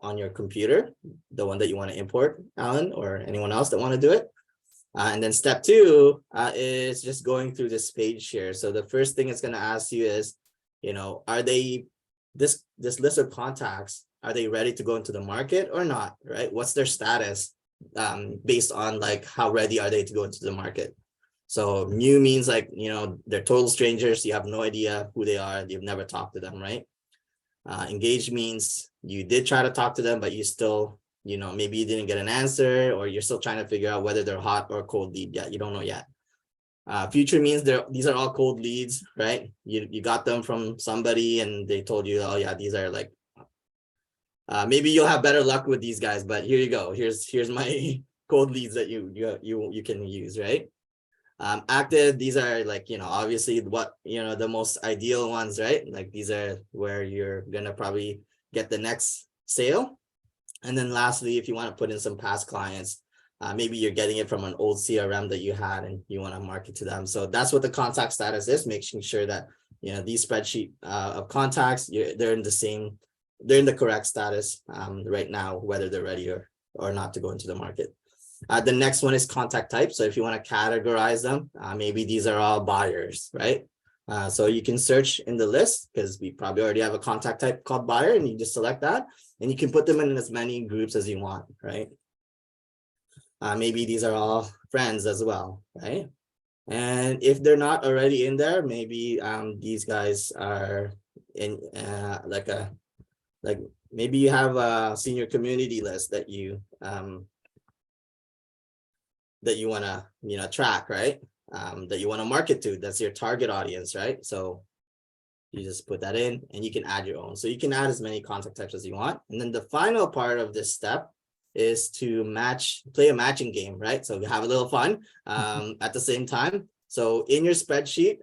S1: on your computer, the one that you want to import, Alan, or anyone else that want to do it. And then step two is just going through this page here. So the first thing it's going to ask you is, you know, are they this list of contacts, are they ready to go into the market or not, right? What's their status based on like how ready are they to go into the market? So new means like, you know, they're total strangers. You have no idea who they are. You've never talked to them, right? Engaged means you did try to talk to them, but you still, you know, maybe you didn't get an answer, or you're still trying to figure out whether they're hot or cold lead yet. You don't know yet. Future means these are all cold leads, right? You got them from somebody and they told you, oh yeah, these are like, maybe you'll have better luck with these guys, but here you go. Here's my cold leads that you can use, right? Active, these are like, you know, obviously what, you know, the most ideal ones, right? Like these are where you're gonna probably get the next sale. And then lastly, if you want to put in some past clients, maybe you're getting it from an old CRM that you had and you want to market to them. So that's what the contact status is, making sure that, you know, these spreadsheet of contacts, they're in the correct status right now, whether they're ready or not to go into the market. The next one is contact type. So if you want to categorize them, maybe these are all buyers, right? So you can search in the list because we probably already have a contact type called buyer, and you just select that and you can put them in as many groups as you want, right? Maybe these are all friends as well, right? And if they're not already in there, maybe these guys are in like maybe you have a senior community list that you want to, you know, track, right? That you want to market to. That's your target audience, right? So you just put that in and you can add your own. So you can add as many contact types as you want. And then the final part of this step is to play a matching game, right? So we have a little fun at the same time. So in your spreadsheet,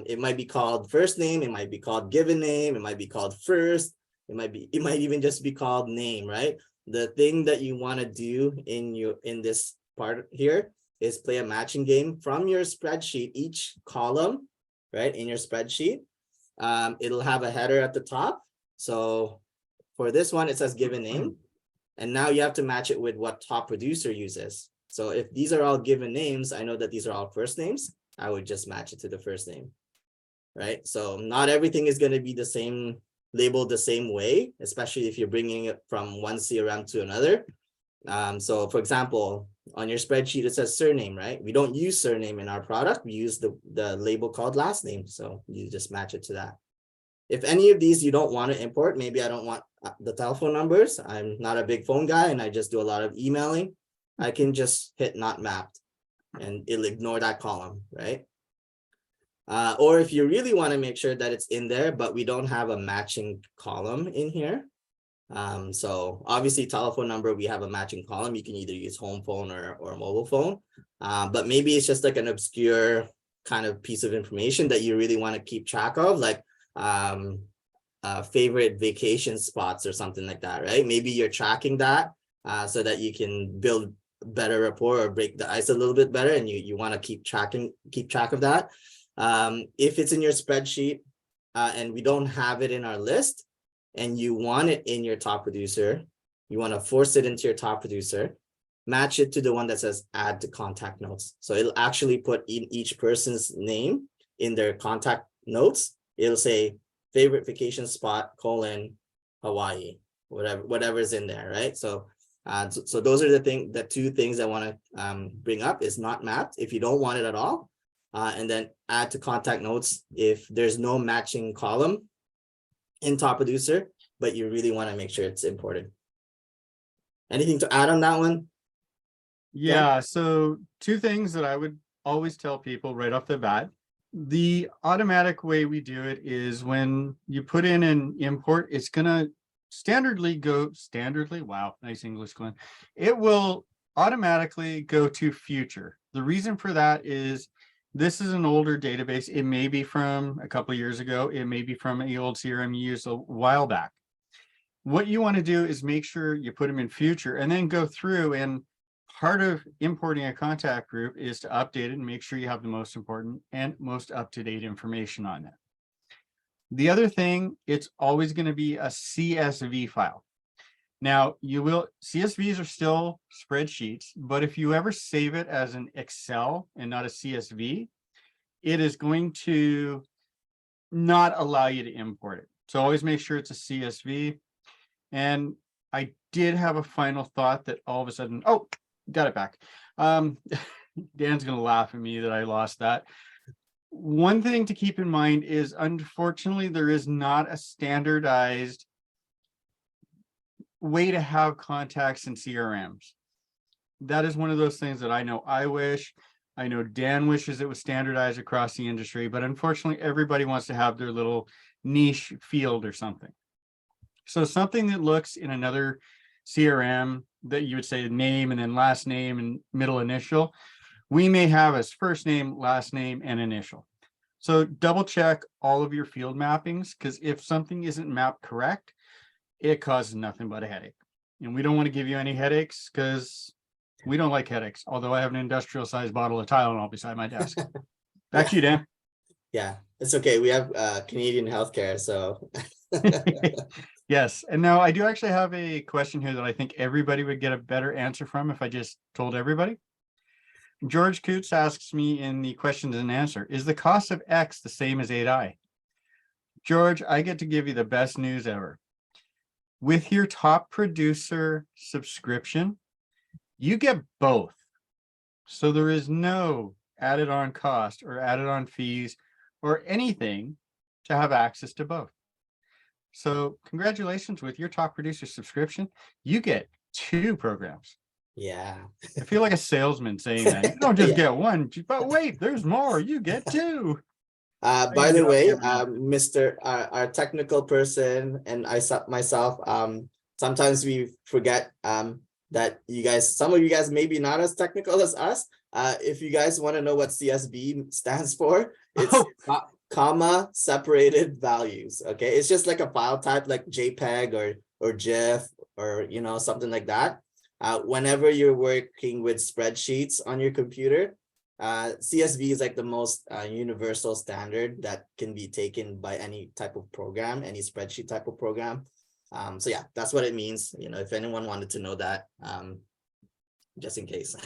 S1: it might be called first name, it might be called given name, it might be called first, it might even just be called name, right? The thing that you want to do in this part here is play a matching game from your spreadsheet. Each column, right, in your spreadsheet, it'll have a header at the top. So for this one, it says given name. And now you have to match it with what top producer uses. So if these are all given names, I know that these are all first names. I would just match it to the first name, right? So not everything is going to be the same, labeled the same way, especially if you're bringing it from one CRM to another. So for example, on your spreadsheet, it says surname, right? We don't use surname in our product. We use the label called last name. So you just match it to that. If any of these you don't want to import, maybe I don't want the telephone numbers. I'm not a big phone guy and I just do a lot of emailing. I can just hit not mapped and it'll ignore that column, right? Or if you really want to make sure that it's in there, but we don't have a matching column in here. So obviously telephone number, we have a matching column. You can either use home phone or mobile phone, but maybe it's just like an obscure kind of piece of information that you really want to keep track of, like favorite vacation spots or something like that, right? Maybe you're tracking that so that you can build better rapport or break the ice a little bit better, and you want to keep track of that. If it's in your spreadsheet and we don't have it in our list and you want it in your top producer, you want to force it into your top producer, match it to the one that says add to contact notes. So it'll actually put in each person's name in their contact notes. It'll say favorite vacation spot, Hawaii, whatever's in there, right? So so those are the two things I want to bring up is not mapped if you don't want it at all. And then add to contact notes if there's no matching column in top producer, but you really want to make sure it's imported. Anything to add on that one?
S2: Yeah, so two things that I would always tell people right off the bat. The automatic way we do it is when you put in an import, it's going to standardly, wow, nice English, Glenn. It will automatically go to future. The reason for that is this is an older database. It may be from a couple of years ago. It may be from an old CRM you used a while back. What you want to do is make sure you put them in future and then go through, and part of importing a contact group is to update it and make sure you have the most important and most up-to-date information on it. The other thing, it's always going to be a CSV file. Now, CSVs are still spreadsheets, but if you ever save it as an Excel and not a CSV, it is going to not allow you to import it. So always make sure it's a CSV. And I did have a final thought that all of a sudden, oh, got it back. Dan's going to laugh at me that I lost that. One thing to keep in mind is, unfortunately, there is not a standardized way to have contacts in CRMs. That is one of those things that I know I know Dan wishes it was standardized across the industry, but unfortunately everybody wants to have their little niche field or something. So something that looks in another CRM that you would say name and then last name and middle initial, we may have as first name, last name, and initial. So double check all of your field mappings, because if something isn't mapped correct, it causes nothing but a headache. And we don't want to give you any headaches because we don't like headaches, although I have an industrial sized bottle of Tylenol beside my desk. Back to you, Dan.
S1: Yeah, it's okay. We have Canadian healthcare, so.
S2: Yes. And now I do actually have a question here that I think everybody would get a better answer from if I just told everybody. George Coots asks me in the questions and answer, is the cost of X the same as 8i? George, I get to give you the best news ever. With your top producer subscription, you get both. So there is no added on cost or added on fees or anything to have access to both. So congratulations with your top producer subscription. You get 2 programs.
S1: Yeah.
S2: I feel like a salesman saying that. You don't just get one, but wait, there's more. You get 2.
S1: By the way, Mr. Our technical person and myself, sometimes we forget that some of you guys may be not as technical as us. If you guys want to know what CSV stands for, it's
S2: Oh,
S1: comma separated values. Okay, it's just like a file type like JPEG or GIF or something like that. Whenever you're working with spreadsheets on your computer, CSV is like the most universal standard that can be taken by any type of program, any spreadsheet type of program. So yeah, that's what it means. If anyone wanted to know that, just in case.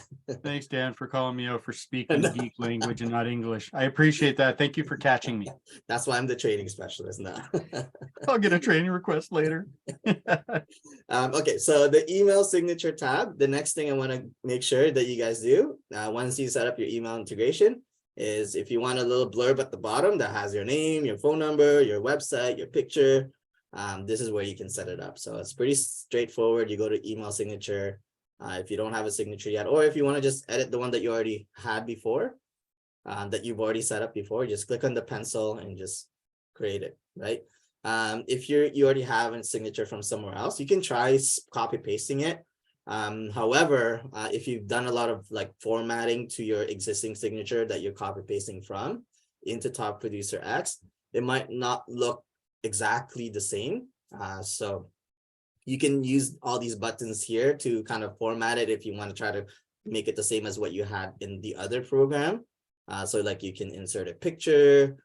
S2: thanks, Dan, for calling me out for speaking
S1: No.
S2: geek language and not English. I appreciate that. Thank you for catching me.
S1: That's why I'm the training specialist now.
S2: I'll get a training request later.
S1: Okay, so the email signature tab, the next thing I want to make sure that you guys do once you set up your email integration is if you want a little blurb at the bottom that has your name, your phone number, your website, your picture, this is where you can set it up. So it's pretty straightforward. You go to email signature if you don't have a signature yet, or if you want to just edit the one that you already had before, that you've already set up before, just click on the pencil and just create it, right? If you already have a signature from somewhere else, you can try copy pasting it. However, if you've done a lot of like formatting to your existing signature that you're copy pasting from into Top Producer X, it might not look exactly the same. So you can use all these buttons here to kind of format it if you want to try to make it the same as what you had in the other program. So like you can insert a picture,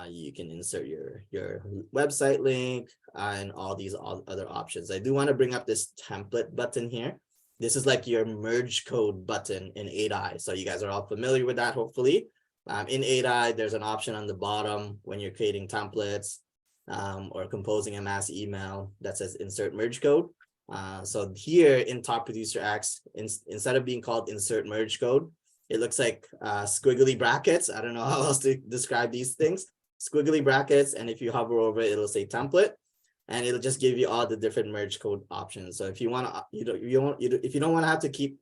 S1: you can insert your website link, and all these other options. I do want to bring up this template button here. This is like your merge code button in 8i. So you guys are all familiar with that, hopefully. In 8i, there's an option on the bottom when you're creating templates or composing a mass email that says insert merge code. So here in Top Producer X, instead of being called insert merge code, it looks like squiggly brackets. I don't know how else to describe these things. Squiggly brackets, and if you hover over it, it'll say template, and it'll just give you all the different merge code options. So if you want to, if you don't want to have to keep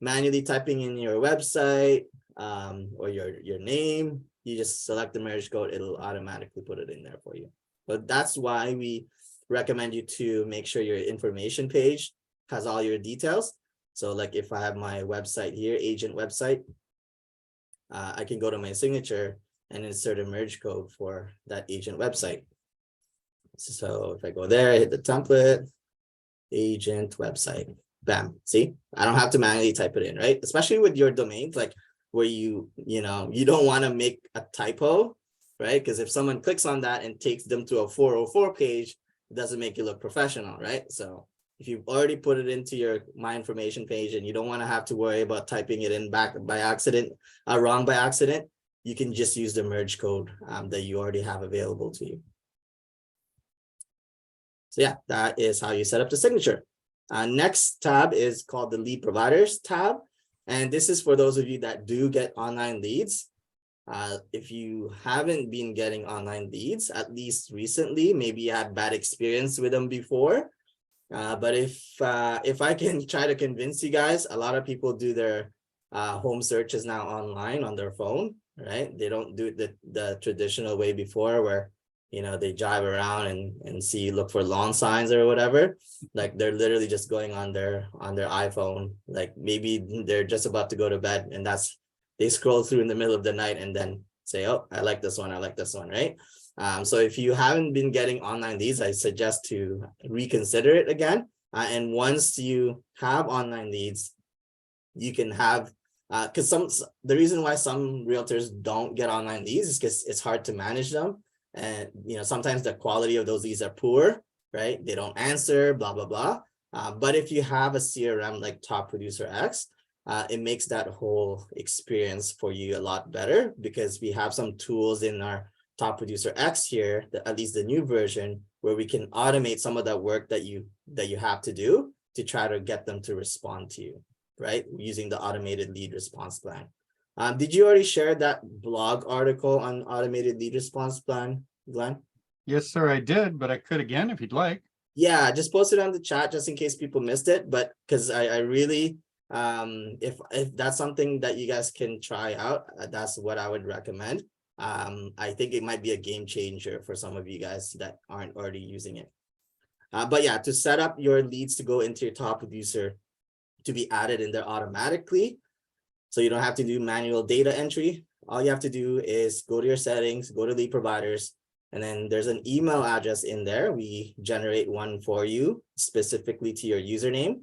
S1: manually typing in your website or your name, you just select the merge code. It'll automatically put it in there for you. But that's why we recommend you to make sure your information page has all your details. So like if I have my website here, agent website, I can go to my signature and insert a merge code for that agent website. So if I go there, I hit the template, agent website, bam, see, I don't have to manually type it in, right? Especially with your domains, like where you don't want to make a typo, right? Because if someone clicks on that and takes them to a 404 page, it doesn't make you look professional, right? So if you've already put it into your My Information page and you don't want to have to worry about typing it in back by accident, wrong by accident, you can just use the merge code that you already have available to you. So yeah, that is how you set up the signature. Next tab is called the Lead Providers tab. And this is for those of you that do get online leads. If you haven't been getting online leads, at least recently, maybe you had bad experience with them before. But if I can try to convince you guys, a lot of people do their home searches now online on their phone, right? They don't do it the traditional way before where, they drive around and look for lawn signs or whatever. Like they're literally just going on their iPhone. Like maybe they're just about to go to bed and they scroll through in the middle of the night and then say, oh, I like this one, right? So if you haven't been getting online leads, I suggest to reconsider it again. And once you have online leads, you can have, because the reason why some realtors don't get online leads is because it's hard to manage them. And, sometimes the quality of those leads are poor, right? They don't answer, blah, blah, blah. But if you have a CRM like Top Producer X, it makes that whole experience for you a lot better because we have some tools in our Top Producer X here, at least the new version, where we can automate some of that work that you have to do to try to get them to respond to you, right? Using the automated lead response plan. Did you already share that blog article on automated lead response plan, Glenn?
S2: Yes, sir, I did, but I could again if you'd like.
S1: Yeah, just post it on the chat just in case people missed it. But because I really, if that's something that you guys can try out, that's what I would recommend. I think it might be a game changer for some of you guys that aren't already using it. But yeah, to set up your leads to go into your Top Producer to be added in there automatically, So you don't have to do manual data entry. All you have to do is go to your settings, go to lead providers, and then there's an email address in there. We generate one for you specifically to your username.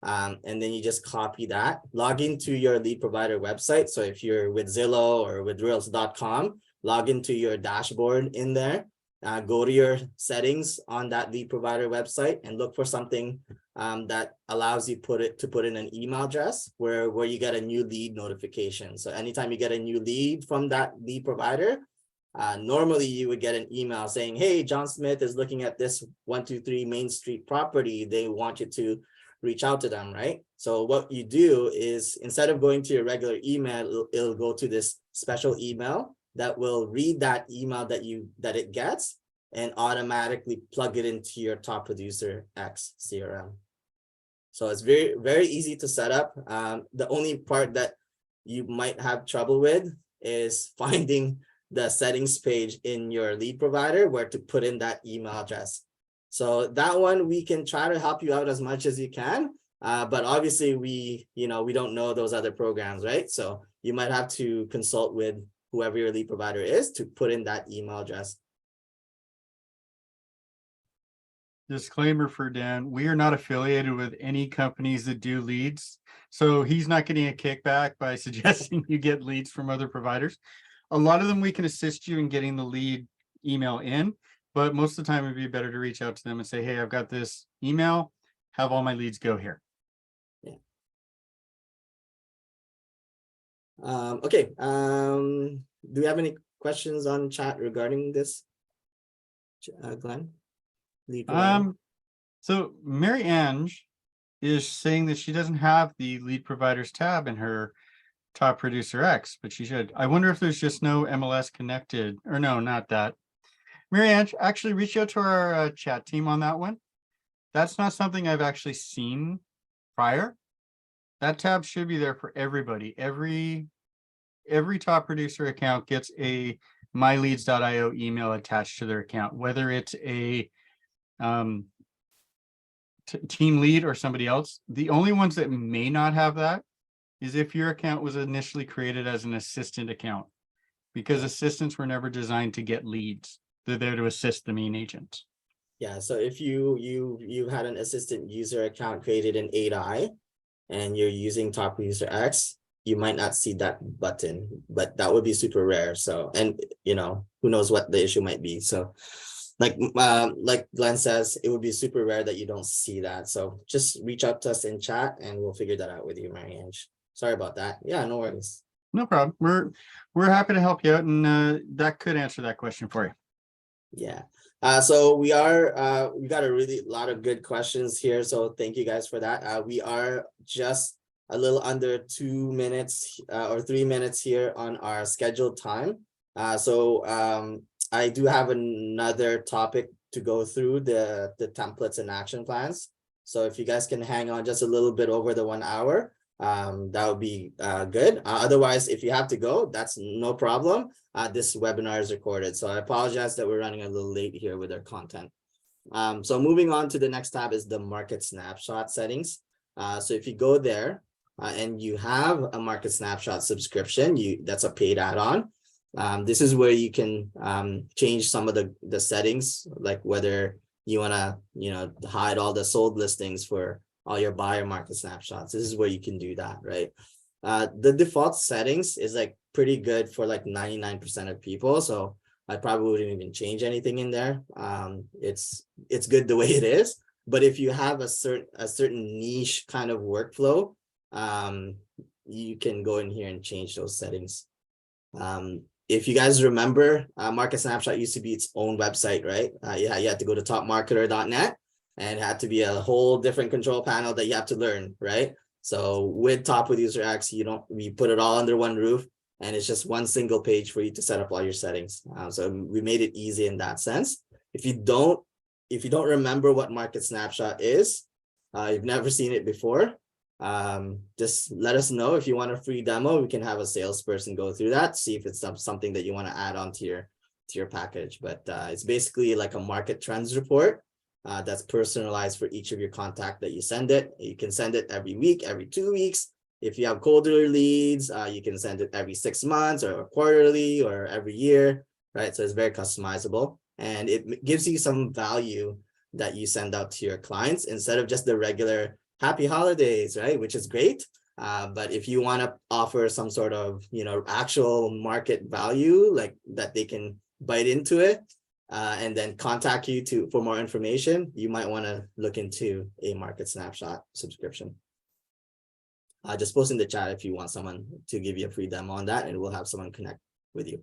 S1: And then you just copy that, log into your lead provider website. So if you're with Zillow or with Realtor.com, log into your dashboard in there, go to your settings on that lead provider website and look for something that allows you to put in an email address where you get a new lead notification. So anytime you get a new lead from that lead provider, normally you would get an email saying, hey, John Smith is looking at this 123 Main Street property. They want you to reach out to them, right? So what you do is instead of going to your regular email, it'll go to this special email that will read that email that it gets and automatically plug it into your Top Producer X CRM. So it's very, very easy to set up. The only part that you might have trouble with is finding the settings page in your lead provider where to put in that email address. So that one, we can try to help you out as much as you can. But obviously we don't know those other programs, right? So you might have to consult with whoever your lead provider is to put in that email address.
S2: Disclaimer for Dan, we are not affiliated with any companies that do leads. So he's not getting a kickback by suggesting you get leads from other providers. A lot of them, we can assist you in getting the lead email in, but most of the time it'd be better to reach out to them and say, hey, I've got this email, have all my leads go here.
S1: Yeah. Okay. Do we have any questions on chat regarding this, Glenn?
S2: So Mary Ange is saying that she doesn't have the lead providers tab in her Top Producer X, but she should. I wonder if there's just no MLS connected, or no, not that. Mary Ange, actually reach out to our chat team on that one. That's not something I've actually seen prior. That tab should be there for everybody. Every Top Producer account gets a myleads.io email attached to their account, whether it's a team lead or somebody else. The only ones that may not have that is if your account was initially created as an assistant account, because assistants were never designed to get leads. They're there to assist the main agent.
S1: Yeah, so if you had an assistant user account created in 8i and you're using Top Producer X, you might not see that button, but that would be super rare. So, and who knows what the issue might be. So like Glenn says, it would be super rare that you don't see that. So just reach out to us in chat and we'll figure that out with you, Mary Ange. Sorry about that. Yeah, no worries.
S2: No problem. We're happy to help you out, and that could answer that question for you.
S1: Yeah. So we got a really lot of good questions here. So thank you guys for that. We are just a little under 2 minutes or 3 minutes here on our scheduled time. I do have another topic to go through, the templates and action plans. So if you guys can hang on just a little bit over the 1 hour, that would be good. Otherwise, if you have to go, that's no problem. This webinar is recorded, so I apologize that we're running a little late here with our content. So moving on to the next tab is the market snapshot settings. So if you go there and you have a market snapshot subscription, that's a paid add-on. This is where you can change some of the settings, like whether you want to hide all the sold listings for all your buyer market snapshots. This is where you can do that, right? The default settings is like pretty good for like 99% of people, so I probably wouldn't even change anything in there. It's good the way it is, but if you have a certain niche kind of workflow, you can go in here and change those settings. If you guys remember, Market Snapshot used to be its own website, right? You had to go to topmarketer.net, and it had to be a whole different control panel that you have to learn, right? So with Top Producer X, we put it all under one roof, and it's just one single page for you to set up all your settings. So we made it easy in that sense. If you don't remember what Market Snapshot is, you've never seen it before, just let us know. If you want a free demo, we can have a salesperson go through that, see if it's something that you want to add on to your package. But it's basically like a market trends report that's personalized for each of your contact that you send it. You can send it every week, every 2 weeks. If you have colder leads, you can send it every 6 months or quarterly or every year, right? So it's very customizable, and it gives you some value that you send out to your clients instead of just the regular happy holidays, right? Which is great. But if you want to offer some sort of, actual market value, like that they can bite into it, and then contact you for more information, you might want to look into a Market Snapshot subscription. Just post in the chat if you want someone to give you a free demo on that, and we'll have someone connect with you.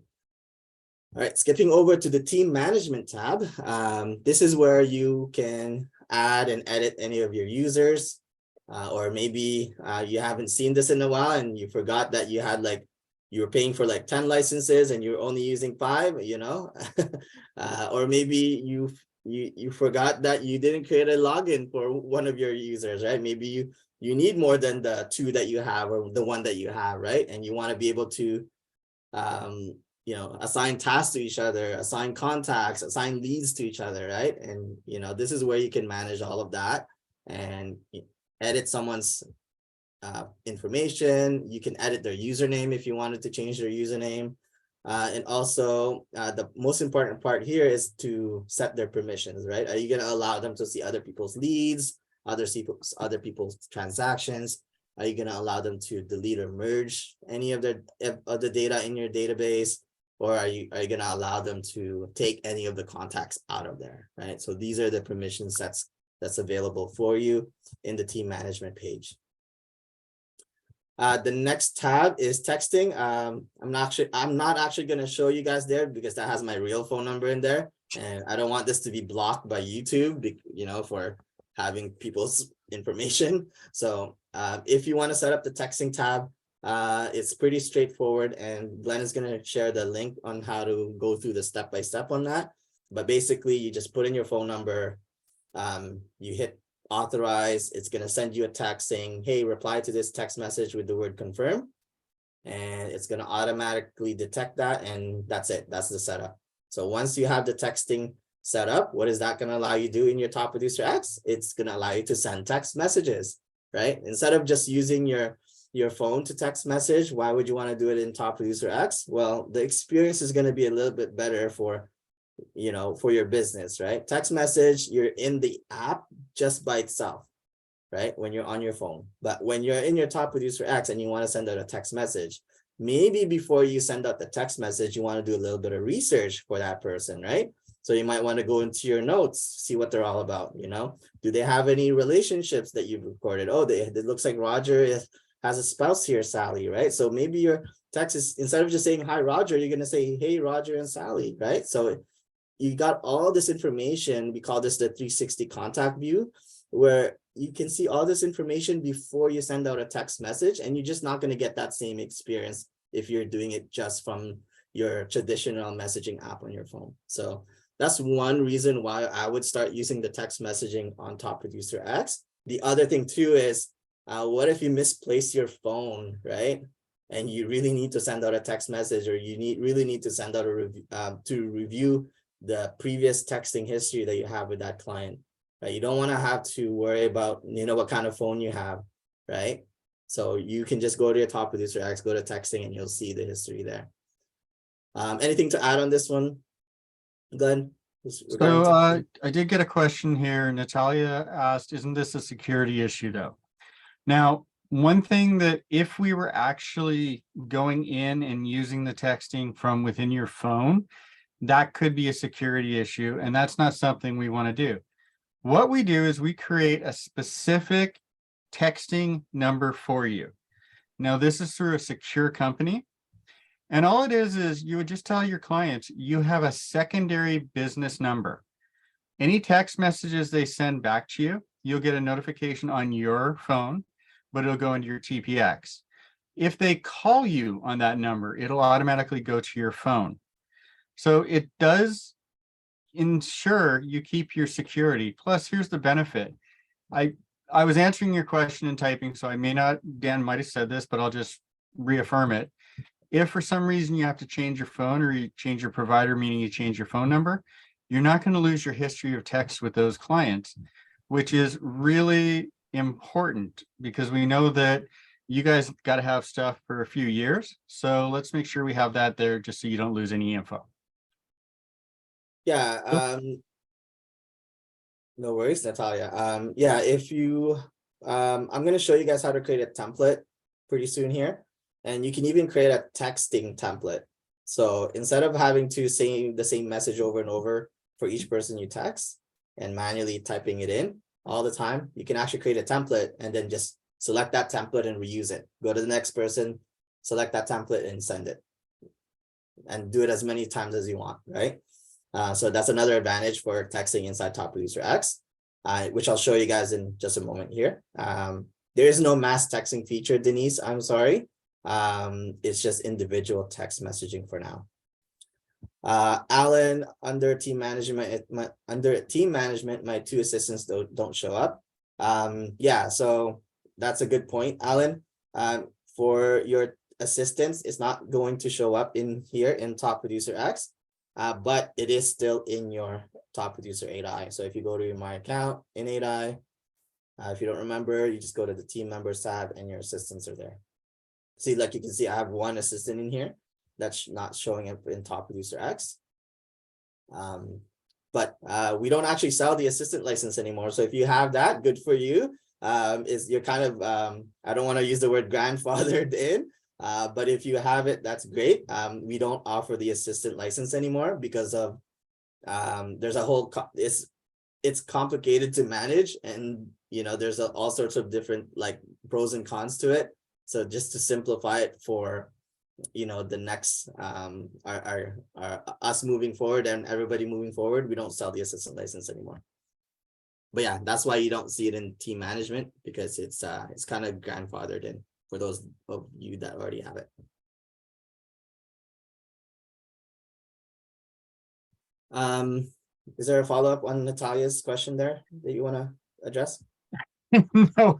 S1: All right, skipping over to the team management tab. This is where you can add and edit any of your users, or maybe you haven't seen this in a while and you forgot that you were paying for like 10 licenses and you're only using 5, or maybe you forgot that you didn't create a login for one of your users, right? Maybe you need more than the 2 that you have or the 1 that you have, right? And you want to be able to assign tasks to each other, assign contacts, assign leads to each other, right? And this is where you can manage all of that and edit someone's information. You can edit their username if you wanted to change their username. And also the most important part here is to set their permissions, right? Are you going to allow them to see other people's leads, other people's transactions? Are you going to allow them to delete or merge any of the data in your database? Or are you going to allow them to take any of the contacts out of there, right? So these are the permission sets that's available for you in the team management page. The next tab is texting. I'm not actually going to show you guys there because that has my real phone number in there, and I don't want this to be blocked by YouTube, for having people's information. So if you want to set up the texting tab, it's pretty straightforward, and Glenn is going to share the link on how to go through the step-by-step on that. But basically, you just put in your phone number, you hit authorize, it's going to send you a text saying, hey, reply to this text message with the word confirm, and it's going to automatically detect that, and that's it. That's the setup. So once you have the texting set up, what is that going to allow you to do in your Top Producer X? It's going to allow you to send text messages, right? Instead of just using your phone to text message, why would you want to do it in Top Producer X? Well, the experience is going to be a little bit better for your business, right? Text message, you're in the app just by itself, right? When you're on your phone. But when you're in your Top Producer X and you want to send out a text message, maybe before you send out the text message, you want to do a little bit of research for that person, right? So you might want to go into your notes, see what they're all about, Do they have any relationships that you've recorded? Oh, it looks like Roger has a spouse here, Sally, right? So maybe your text is, instead of just saying, hi, Roger, you're going to say, hey, Roger and Sally, right? So you got all this information. We call this the 360 contact view, where you can see all this information before you send out a text message, and you're just not going to get that same experience if you're doing it just from your traditional messaging app on your phone. So that's one reason why I would start using the text messaging on Top Producer X. The other thing too is, what if you misplace your phone, right? And you really need to send out a text message, or you really need to send out a review to review the previous texting history that you have with that client, right? You don't want to have to worry about, what kind of phone you have, right? So you can just go to your Top Producer X, go to texting, and you'll see the history there. Anything to add on this one, Glenn?
S2: So I did get a question here. Natalia asked, isn't this a security issue though? Now, one thing that if we were actually going in and using the texting from within your phone, that could be a security issue, and that's not something we want to do. What we do is we create a specific texting number for you. Now, this is through a secure company, and all it is you would just tell your clients you have a secondary business number. Any text messages they send back to you, you'll get a notification on your phone, but it'll go into your TPX. If they call you on that number, it'll automatically go to your phone. So it does ensure you keep your security. Plus, here's the benefit. I was answering your question in typing, so I may not, Dan might have said this, but I'll just reaffirm it. If for some reason you have to change your phone, or you change your provider, meaning you change your phone number, you're not going to lose your history of text with those clients, which is really important, because we know that you guys got to have stuff for a few years. So let's make sure we have that there just so you don't lose any info.
S1: Yeah, no worries, Natalia. Yeah, if you, I'm gonna show you guys how to create a template pretty soon here. And you can even create a texting template. So instead of having to say the same message over and over for each person you text and manually typing it in all the time, you can actually create a template and then just select that template and reuse it. Go to the next person, select that template and send it. And do it as many times as you want, right? So that's another advantage for texting inside Top Producer X, which I'll show you guys in just a moment here. There is no mass texting feature, Denise, I'm sorry. It's just individual text messaging for now. Alan, under team management, my two assistants don't show up. Yeah, so that's a good point, Alan. For your assistants, it's not going to show up in here in Top Producer X. But it is still in your Top Producer 8i. So if you go to my account in 8i, if you don't remember, you just go to the team members tab and your assistants are there. See, like you can see, I have one assistant in here that's not showing up in Top Producer X. But we don't actually sell the assistant license anymore. So if you have that, good for you. You're kind of, I don't want to use the word grandfathered in. But if you have it, that's great. We don't offer the assistant license anymore because of there's a whole it's complicated to manage, and there's all sorts of different like pros and cons to it. So just to simplify it for the next our us moving forward and everybody moving forward, we don't sell the assistant license anymore. But yeah, that's why you don't see it in team management, because it's kind of grandfathered in for those of you that already have it. Is there a follow-up on Natalia's question there that you want to address?
S2: No,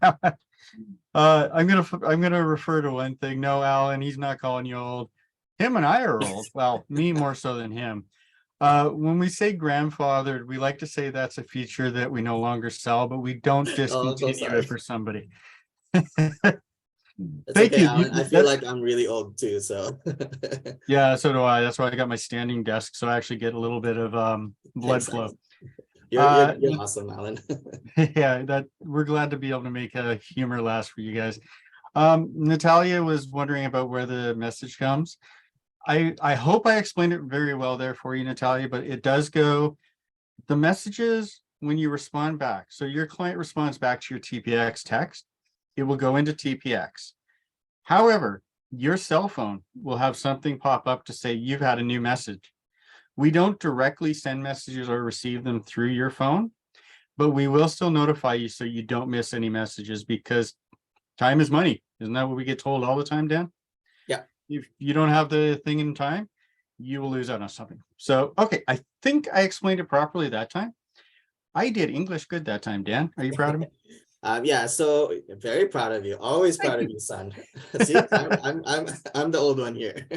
S2: I'm gonna refer to one thing. No, Alan, he's not calling you old. Him and I are old. Well, me more so than him. When we say grandfathered, we like to say that's a feature that we no longer sell, but we don't discontinue it for somebody. Thank
S1: okay,
S2: you.
S1: Alan. I feel like I'm really old too, so.
S2: Yeah, so do I. That's why I got my standing desk, so I actually get a little bit of blood flow.
S1: You're awesome, Alan.
S2: Yeah, that we're glad to be able to make a humor last for you guys. Natalia was wondering about where the message comes. I hope I explained it very well there for you, Natalia, but it does go, the messages when you respond back. So your client responds back to your TPX text, it will go into TPX. However, your cell phone will have something pop up to say you've had a new message. We don't directly send messages or receive them through your phone, but we will still notify you so you don't miss any messages, because time is money. Isn't that what we get told all the time, Dan?
S1: Yeah.
S2: If you don't have the thing in time, you will lose out on something. So, okay, I think I explained it properly that time. I did English good that time, Dan. Are you proud of me?
S1: Yeah, so very proud of you. Always proud of you, son. See, I'm the old one here.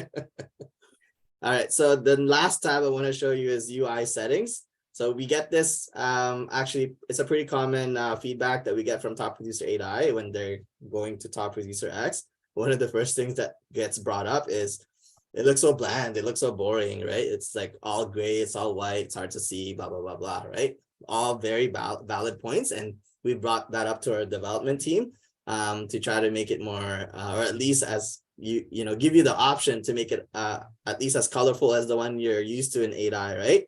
S1: All right, so the last tab I want to show you is UI settings. So we get this, actually, it's a pretty common feedback that we get from Top Producer 8i when they're going to Top Producer X. One of the first things that gets brought up is, it looks so bland, it looks so boring, right? It's like all gray, it's all white, it's hard to see, blah, blah, blah, blah, right? All very valid points. And we brought that up to our development team to try to make it more, or at least as give you the option to make it at least as colorful as the one you're used to in 8i, right?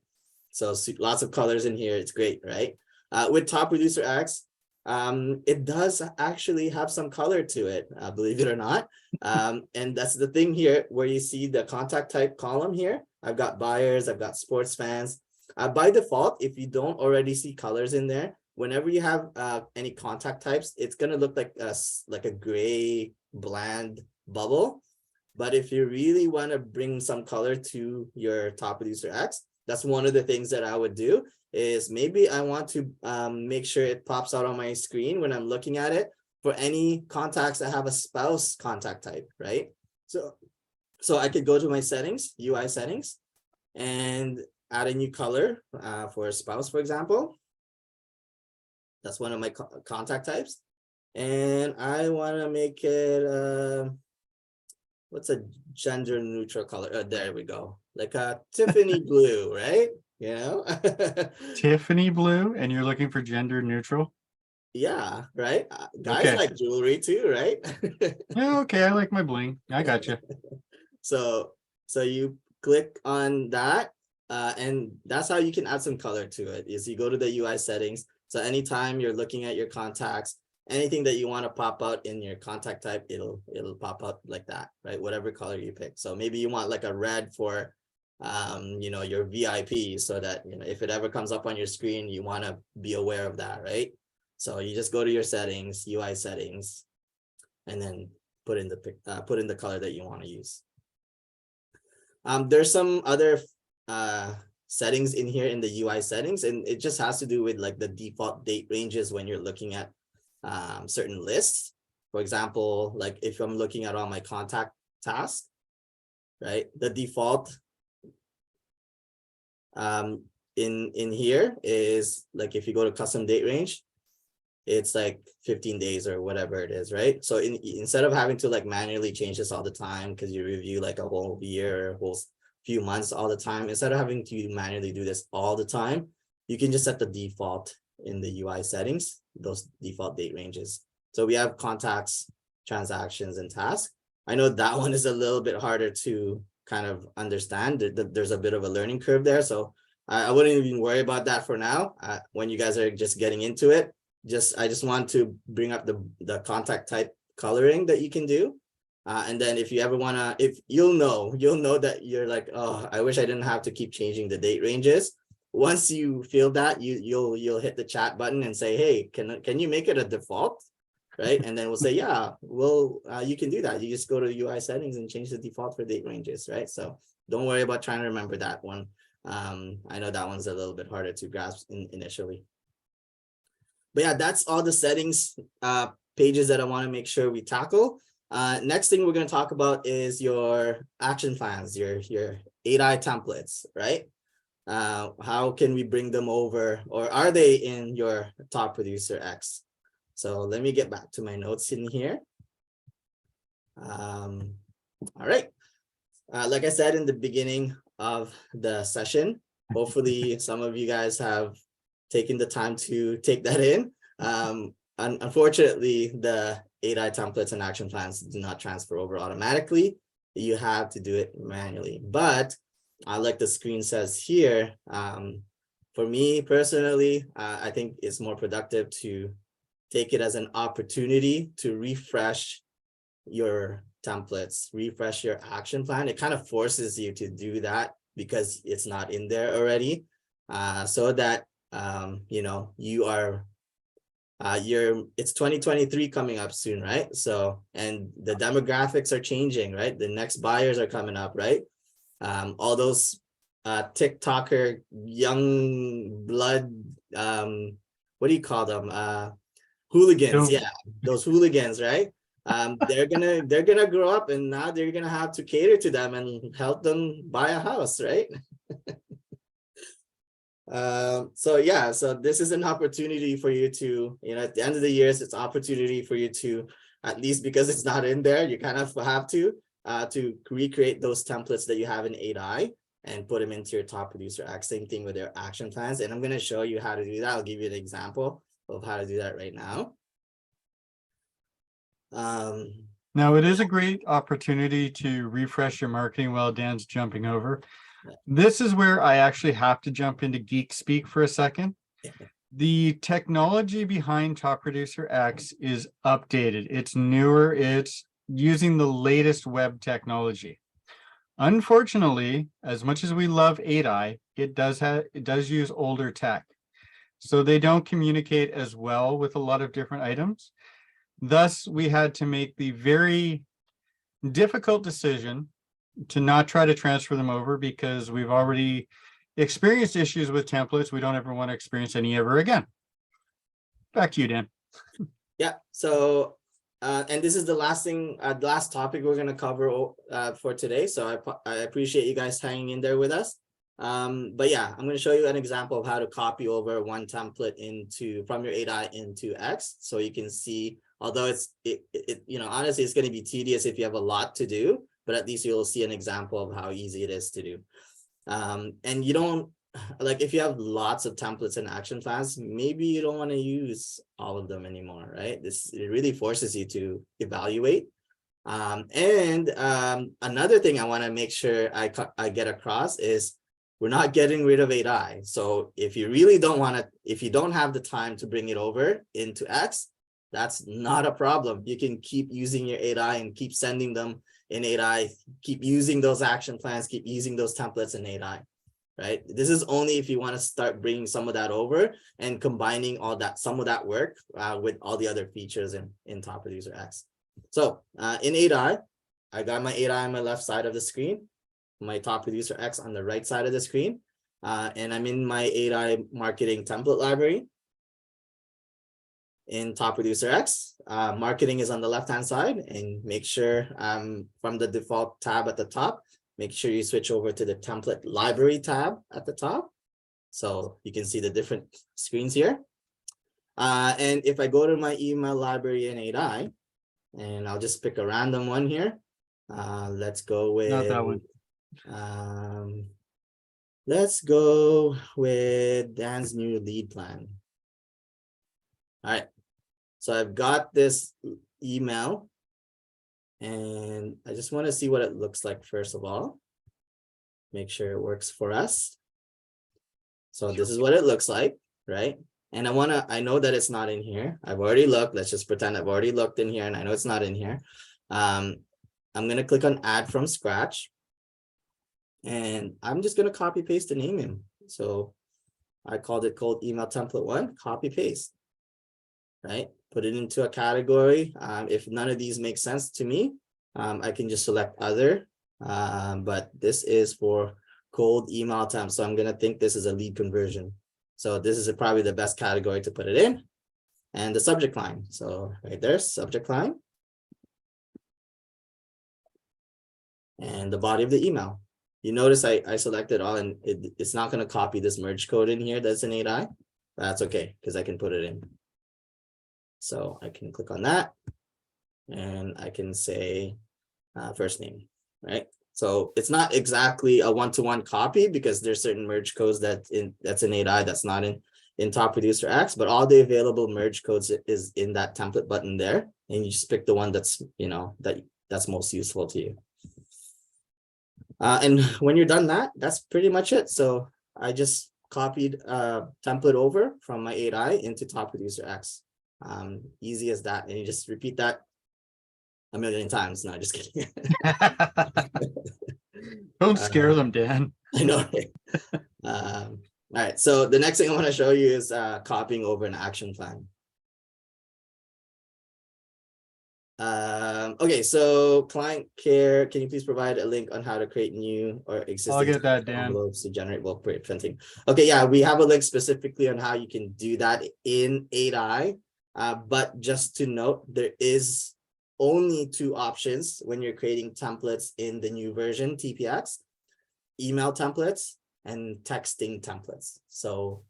S1: So lots of colors in here, it's great, right? With Top Producer X, it does actually have some color to it, believe it or not. And that's the thing here, where you see the contact type column here. I've got buyers, I've got sports fans. By default, if you don't already see colors in there, whenever you have any contact types, it's going to look like a gray, bland bubble. But if you really want to bring some color to your Top Producer X, that's one of the things that I would do, is maybe I want to make sure it pops out on my screen when I'm looking at it for any contacts that have a spouse contact type, right? So I could go to my settings, UI settings, and add a new color for a spouse, for example. That's one of my contact types. And I want to make it, what's a gender neutral color? Oh, there we go. Like a Tiffany blue, right? You know?
S2: Tiffany blue, and you're looking for gender neutral?
S1: Yeah, right. Guys
S2: Okay.
S1: like jewelry too, right?
S2: Yeah, okay, I like my bling. I got you.
S1: So you click on that, and that's how you can add some color to it. Is you go to the UI settings. So anytime you're looking at your contacts, anything that you want to pop out in your contact type, it'll pop up like that, right? Whatever color you pick. So maybe you want like a red for your VIP, so that if it ever comes up on your screen, you want to be aware of that, right? So you just go to your settings, UI settings, and then put in the color that you want to use. There's some other settings in here in the UI settings, and it just has to do with like the default date ranges when you're looking at certain lists. For example, like if I'm looking at all my contact tasks, right? The default in here is like, if you go to custom date range, it's like 15 days or whatever it is, right? So instead of having to like manually change this all the time, because you review like a whole year, a whole few months all the time, instead of having to manually do this all the time, you can just set the default in the UI settings, those default date ranges. So we have contacts, transactions, and tasks. I know that one is a little bit harder to kind of understand. There's a bit of a learning curve there. So I wouldn't even worry about that for now. When you guys are just getting into it, I just want to bring up the contact type coloring that you can do. And then if you ever wanna, if you'll know that you're like, oh, I wish I didn't have to keep changing the date ranges. Once you feel that, you'll hit the chat button and say, hey, can you make it a default? Right. And then we'll say, yeah, well, you can do that. You just go to UI settings and change the default for date ranges, right? So don't worry about trying to remember that one. I know that one's a little bit harder to grasp initially. But yeah, that's all the settings pages that I want to make sure we tackle. Next thing we're going to talk about is your action plans, your 8i templates, right? How can we bring them over, or are they in your Top Producer X? So let me get back to my notes in here. All right. Like I said in the beginning of the session, hopefully some of you guys have taken the time to take that in. Unfortunately, the 8i templates and action plans do not transfer over automatically. You have to do it manually. But like the screen says here, for me personally, I think it's more productive to take it as an opportunity to refresh your templates, refresh your action plan. It kind of forces you to do that because it's not in there already, so that you are it's 2023 coming up soon, right? So, and the demographics are changing, right? The next buyers are coming up, right? All those TikToker young blood, what do you call them? Hooligans. Yeah, those hooligans, right? They're gonna grow up, and now they're gonna have to cater to them and help them buy a house, right? So yeah, so this is an opportunity for you to, at the end of the year, it's an opportunity for you to, at least because it's not in there, you kind of have to recreate those templates that you have in 8i and put them into your Top Producer X. Same thing with your action plans. And I'm going to show you how to do that. I'll give you an example of how to do that right now.
S2: Now, it is a great opportunity to refresh your marketing while Dan's jumping over. This is where I actually have to jump into geek speak for a second. The technology behind Top Producer X is updated. It's newer. It's using the latest web technology. Unfortunately, as much as we love 8i, it does use older tech. So they don't communicate as well with a lot of different items. Thus, we had to make the very difficult decision to not try to transfer them over, because we've already experienced issues with templates. We don't ever want to experience any ever again. Back to you, Dan.
S1: Yeah. So, and this is the last thing, last topic we're going to cover for today. So I appreciate you guys hanging in there with us. But yeah, I'm going to show you an example of how to copy over one template from your 8i into X, so you can see Although honestly, it's going to be tedious if you have a lot to do, but at least you'll see an example of how easy it is to do. And you don't, like, if you have lots of templates and action plans, maybe you don't want to use all of them anymore, right? It really forces you to evaluate. Another thing I want to make sure I get across is we're not getting rid of 8i. So if you really don't want to, if you don't have the time to bring it over into X, that's not a problem. You can keep using your 8i and keep sending them in 8i, keep using those action plans, keep using those templates in 8i, right? This is only if you want to start bringing some of that over and combining some of that work with all the other features in Top Producer X. So in 8i, I got my 8i on my left side of the screen, my Top Producer X on the right side of the screen, and I'm in my 8i marketing template library. In Top Producer X, marketing is on the left hand side, and make sure from the default tab at the top, make sure you switch over to the template library tab at the top, so you can see the different screens here. And if I go to my email library in 8i, and I'll just pick a random one here. Let's go with
S2: Not that one.
S1: Let's go with Dan's new lead plan. All right, so I've got this email, and I just want to see what it looks like first of all. Make sure it works for us. So this is what it looks like, right? And I know that it's not in here. I've already looked. Let's just pretend I've already looked in here and I know it's not in here. I'm going to click on add from scratch, and I'm just going to copy paste the name in. So I called it cold email template 1, copy paste, right? Put it into a category. If none of these make sense to me, I can just select other, but this is for cold email temp. So I'm going to think this is a lead conversion. So this is probably the best category to put it in. And the subject line. So right there, subject line. And the body of the email. You notice I selected all, and it's not going to copy this merge code in here that's in 8i. That's okay, because I can put it in. So I can click on that, and I can say first name, right? So it's not exactly a one-to-one copy, because there's certain merge codes that's in 8i that's not in Top Producer X, but all the available merge codes is in that template button there, and you just pick the one that's that's most useful to you. And when you're done that's pretty much it. So I just copied template over from my 8i into Top Producer X. Easy as that, and you just repeat that a million times. No, just kidding.
S2: Don't scare them, Dan.
S1: I know. All right, so the next thing I want to show you is copying over an action plan. Okay, so client care, can you please provide a link on how to create new or existing
S2: I'll get that, Dan.
S1: envelopes to generate bulk printing? Okay, yeah, we have a link specifically on how you can do that in 8i. But just to note, there is only 2 options when you're creating templates in the new version, TPX: email templates and texting templates. So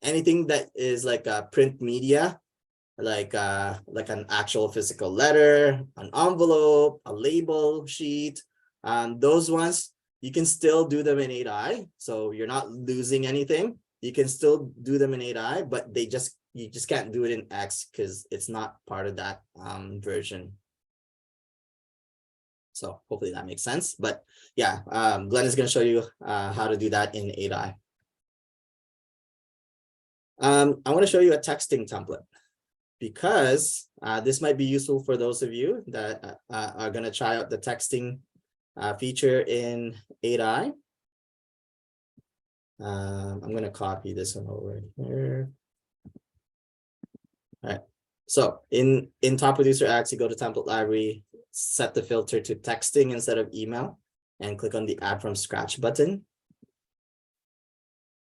S1: anything that is like a print media, like an actual physical letter, an envelope, a label sheet, those ones, you can still do them in 8i. So you're not losing anything. You can still do them in 8i, but you just can't do it in X because it's not part of that version. So hopefully that makes sense. But yeah, Glenn is going to show you how to do that in 8i. I want to show you a texting template, because this might be useful for those of you that are going to try out the texting feature in 8i. I'm going to copy this one over here. All right. So in Top Producer X, you go to template library, set the filter to texting instead of email, and click on the add from scratch button.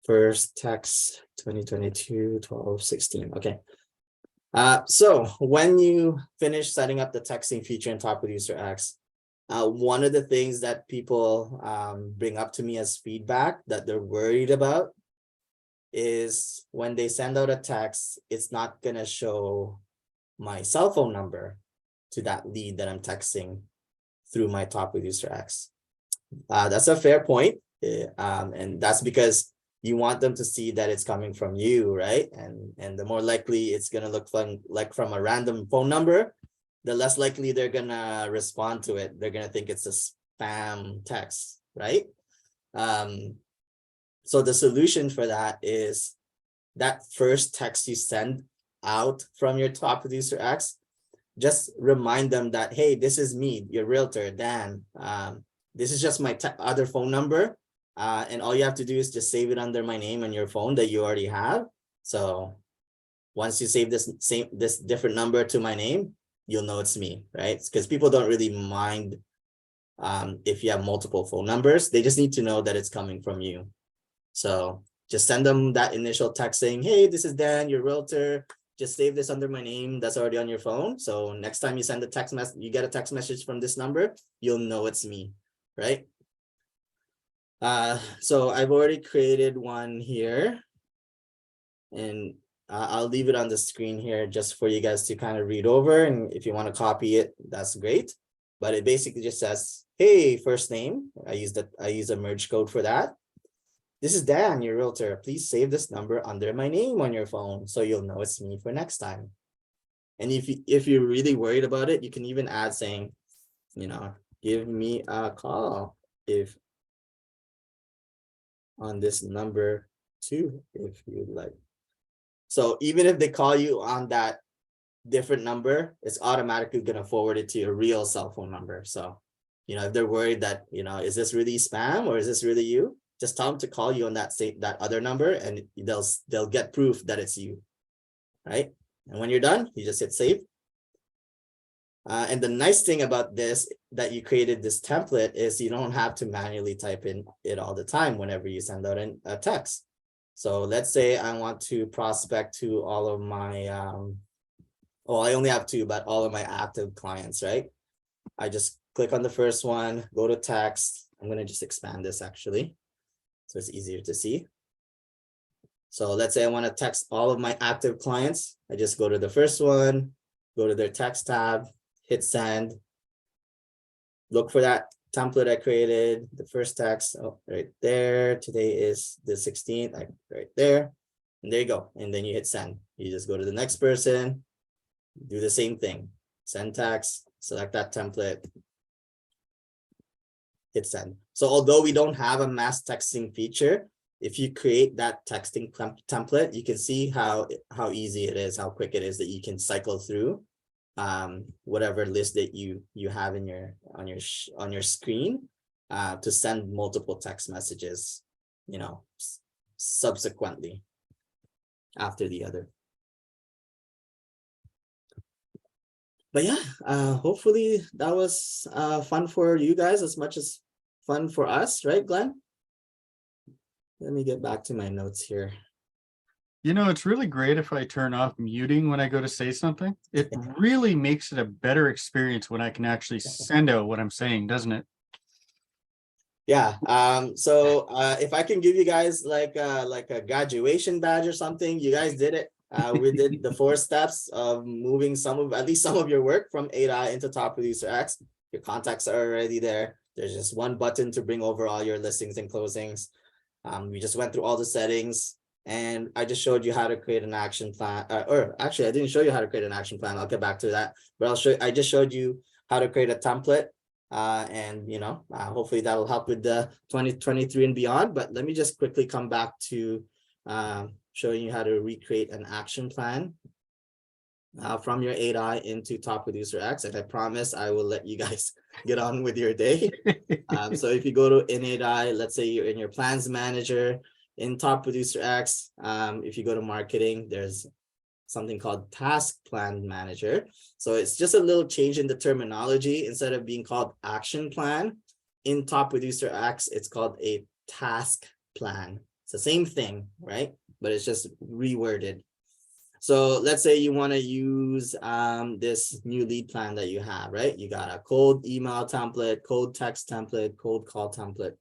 S1: First text 2022-12-16. Okay. So when you finish setting up the texting feature in Top Producer X, one of the things that people bring up to me as feedback that they're worried about is when they send out a text, it's not going to show my cell phone number to that lead that I'm texting through my Top Producer X. That's a fair point. And that's because you want them to see that it's coming from you, right? And the more likely it's gonna look like from a random phone number, the less likely they're gonna respond to it. They're gonna think it's a spam text, right? So the solution for that is that first text you send out from your Top Producer X, just remind them that, hey, this is me, your realtor, Dan. This is just my other phone number. And all you have to do is just save it under my name on your phone that you already have. So once you save this different number to my name, you'll know it's me, right? Because people don't really mind if you have multiple phone numbers. They just need to know that it's coming from you. So just send them that initial text saying, hey, this is Dan, your realtor. Just save this under my name that's already on your phone. So next time you send a text message, you get a text message from this number, you'll know it's me, right? So I've already created one here, and I'll leave it on the screen here just for you guys to kind of read over. And if you want to copy it, that's great. But it basically just says, hey, first name. I use a merge code for that. This is Dan, your realtor. Please save this number under my name on your phone so you'll know it's me for next time. And if you're really worried about it, you can even add saying, give me a call if on this number too, if you'd like. So even if they call you on that different number, it's automatically going to forward it to your real cell phone number. So, if they're worried that, is this really spam or is this really you? Just tell them to call you on that other number, and they'll get proof that it's you, right? And when you're done, you just hit save. And the nice thing about this, that you created this template, is you don't have to manually type in it all the time whenever you send out a text. So let's say I want to prospect to all of my, I only have 2, but all of my active clients, right? I just click on the first one, go to text. I'm going to just expand this actually, so it's easier to see. So let's say I want to text all of my active clients. I just go to the first one, go to their text tab, hit send, look for that template I created, the first text, right there. Today is the 16th, right there. And there you go. And then you hit send. You just go to the next person, do the same thing. Send text, select that template, hit send. So although we don't have a mass texting feature, if you create that texting template, you can see how easy it is, how quick it is that you can cycle through whatever list that you have in on your screen to send multiple text messages, subsequently after the other. But yeah, hopefully that was fun for you guys as much as fun for us, right, Glenn? Let me get back to my notes here.
S2: It's really great if I turn off muting when I go to say something. It really makes it a better experience when I can actually send out what I'm saying, doesn't it?
S1: Yeah. So if I can give you guys like a graduation badge or something, you guys did it. We did the 4 steps of moving at least some of your work from 8i into Top Producer X. Your contacts are already there. There's just one button to bring over all your listings and closings. We just went through all the settings, and I just showed you how to create an action plan. Or actually, I didn't show you how to create an action plan. I'll get back to that. But I just showed you how to create a template. And hopefully that'll help with the 2023 and beyond. But let me just quickly come back to showing you how to recreate an action plan from your 8i into Top Producer X. And I promise I will let you guys get on with your day. So if you go to in 8i, let's say you're in your plans manager in Top Producer X, if you go to marketing, there's something called task plan manager. So it's just a little change in the terminology. Instead of being called action plan in Top Producer X, it's called a task plan. It's the same thing, right? But it's just reworded. So let's say you want to use this new lead plan that you have, right? You got a cold email template, cold text template, cold call template.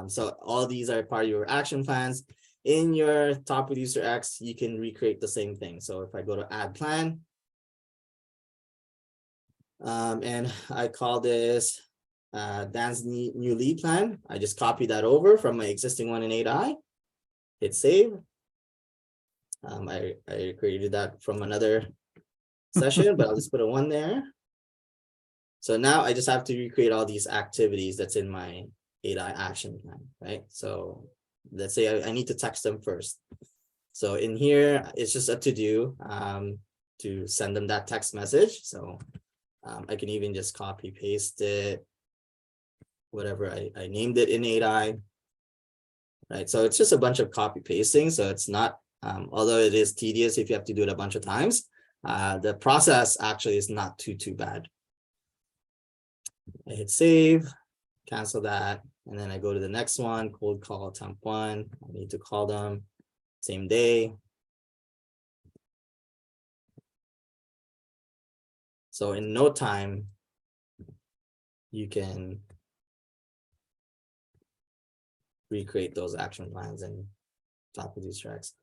S1: So all these are part of your action plans. in your Top Producer X, you can recreate the same thing. So if I go to add plan, and I call this Dan's new lead plan, I just copy that over from my existing one in 8i, hit save. I created that from another session, but I'll just put a 1 there. So now I just have to recreate all these activities that's in my 8i action plan, right? So let's say I need to text them first. So in here, it's just a to-do to send them that text message. So I can even just copy paste it, whatever I named it in 8i, right? So it's just a bunch of copy pasting. So it's not, although it is tedious if you have to do it a bunch of times, the process actually is not too bad. I hit save, cancel that, and then I go to the next one, cold call temp 1. I need to call them same day. So in no time, you can recreate those action plans in Top Producer X.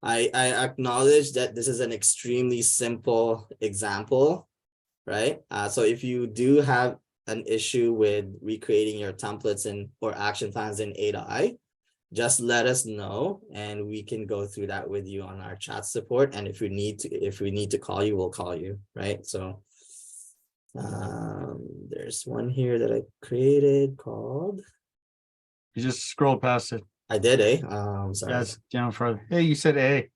S1: I acknowledge that this is an extremely simple example, right? So if you do have an issue with recreating your templates or action plans in 8i, just let us know and we can go through that with you on our chat support. And if we need to call you, we'll call you, right? So there's one here that I created called.
S2: You just scroll past it.
S1: I did, sorry.
S2: Yeah, it's down further. Hey, you said A.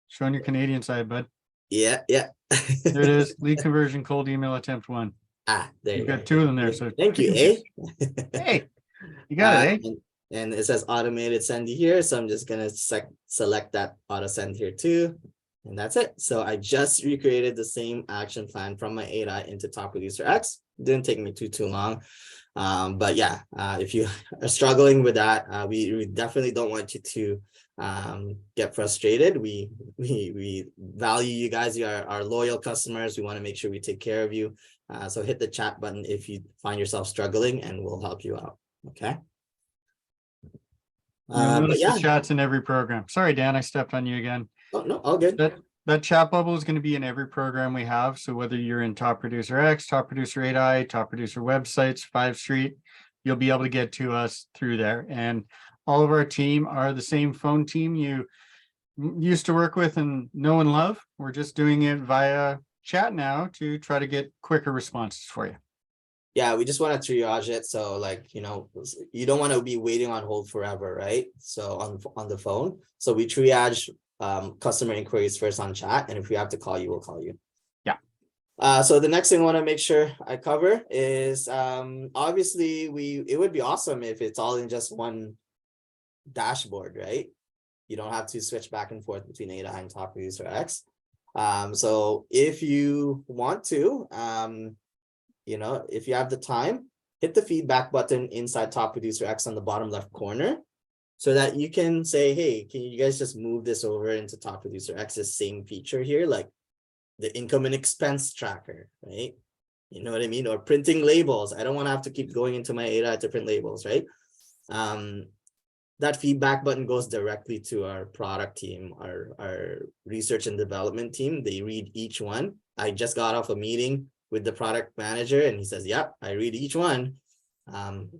S2: Showing your Canadian side, bud.
S1: Yeah.
S2: There it is. Lead conversion, cold email attempt 1.
S1: There
S2: you got 2 of them there. So
S1: thank you, A.
S2: Hey, you got it, eh?
S1: And it says automated send here. So I'm just gonna select that auto send here too. And that's it. So I just recreated the same action plan from my 8i into Top Producer X. Didn't take me too long. But yeah, if you are struggling with that, we definitely don't want you to get frustrated. We value you guys. You are our loyal customers. We want to make sure we take care of you. So hit the chat button if you find yourself struggling and we'll help you out. Okay.
S2: Notice
S1: yeah.
S2: the chats in every program. Sorry, Dan, I stepped on you again.
S1: Oh, no, all good.
S2: That chat bubble is going to be in every program we have. So whether you're in Top Producer X, Top Producer 8i, Top Producer websites, 5 Street, you'll be able to get to us through there. And all of our team are the same phone team you used to work with and know and love. We're just doing it via chat now to try to get quicker responses for you.
S1: Yeah, we just want to triage it. So like, you don't want to be waiting on hold forever, right? So on the phone. So we triage customer inquiries first on chat. And if we have to call you, we'll call you.
S2: Yeah.
S1: So the next thing I want to make sure I cover is obviously it would be awesome if it's all in just one dashboard, right? You don't have to switch back and forth between 8i and Top Producer X. So if you want to, if you have the time, hit the feedback button inside Top Producer X on the bottom left corner so that you can say, hey, can you guys just move this over into Top Producer X's same feature here, like the income and expense tracker, right? You know what I mean? Or printing labels. I don't want to have to keep going into my 8i to print labels, right? That feedback button goes directly to our product team, our research and development team. They read each one. I just got off a meeting with the product manager and he says, yep, I read each one.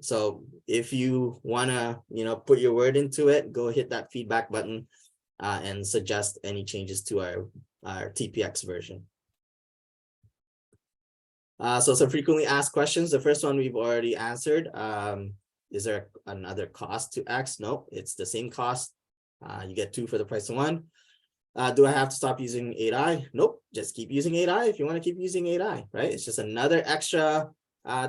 S1: So if you want to, put your word into it, go hit that feedback button and suggest any changes to our TPX version. So some frequently asked questions. The first one we've already answered. Is there another cost to X? No, it's the same cost. You get 2 for the price of 1. Do I have to stop using 8i? Nope, just keep using 8i if you want to keep using 8i, right? It's just another extra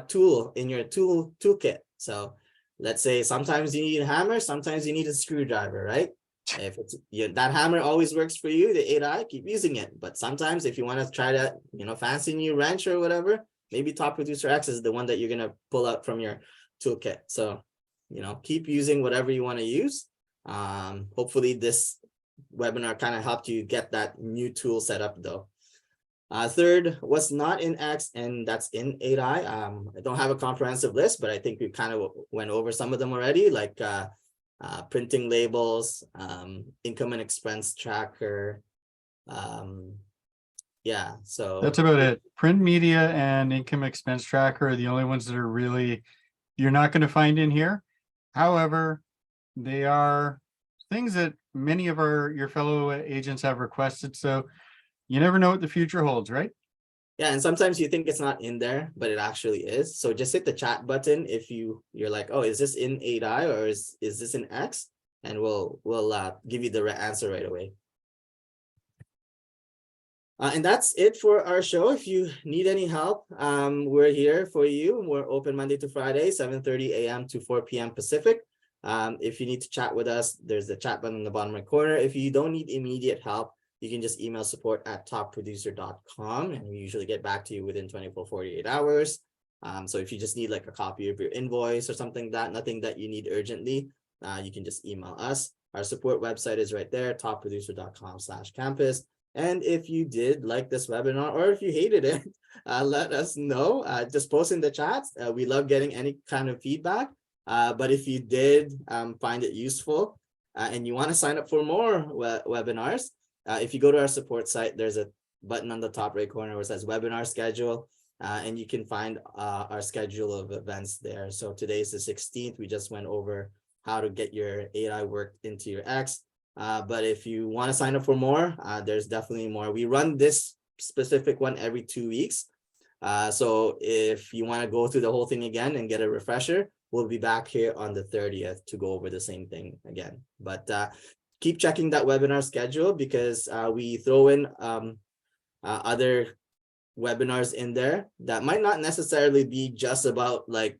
S1: tool in your toolkit. So let's say sometimes you need a hammer, sometimes you need a screwdriver, right? If it's that hammer always works for you, the 8i, keep using it. But sometimes if you want to try that, fancy new wrench or whatever, maybe Top Producer X is the one that you're going to pull out from your toolkit. So, keep using whatever you want to use. Hopefully this webinar kind of helped you get that new tool set up though. Third, what's not in X and that's in 8i. I don't have a comprehensive list, but I think we kind of went over some of them already, like printing labels, income and expense tracker. Yeah, so
S2: That's about it. Print media and income expense tracker are the only ones that are really, you're not going to find in here. However, they are things that many of your fellow agents have requested. So you never know what the future holds, right?
S1: yeah, and sometimes you think it's not in there, but it actually is. So just hit the chat button if you're like, oh, is this in 8i or is this in X? And we'll give you the answer right away. And that's it for our show. If you need any help, we're here for you. We're open Monday to Friday, 7:30 a.m. to 4 p.m. Pacific. If you need to chat with us, there's the chat button in the bottom right corner. If you don't need immediate help, you can just email support@topproducer.com, and we usually get back to you within 24, 48 hours. So if you just need like a copy of your invoice or something nothing that you need urgently, you can just email us. Our support website is right there, topproducer.com/campus. And if you did like this webinar or if you hated it, let us know. Just post in the chats. We love getting any kind of feedback. But if you did find it useful and you want to sign up for more webinars, if you go to our support site, there's a button on the top right corner where it says webinar schedule, and you can find our schedule of events there. So today is the 16th. We just went over how to get your 8i work into your X. But if you want to sign up for more, there's definitely more. We run this specific one every 2 weeks. So if you want to go through the whole thing again and get a refresher, we'll be back here on the 30th to go over the same thing again. But keep checking that webinar schedule because we throw in other webinars in there that might not necessarily be just about like,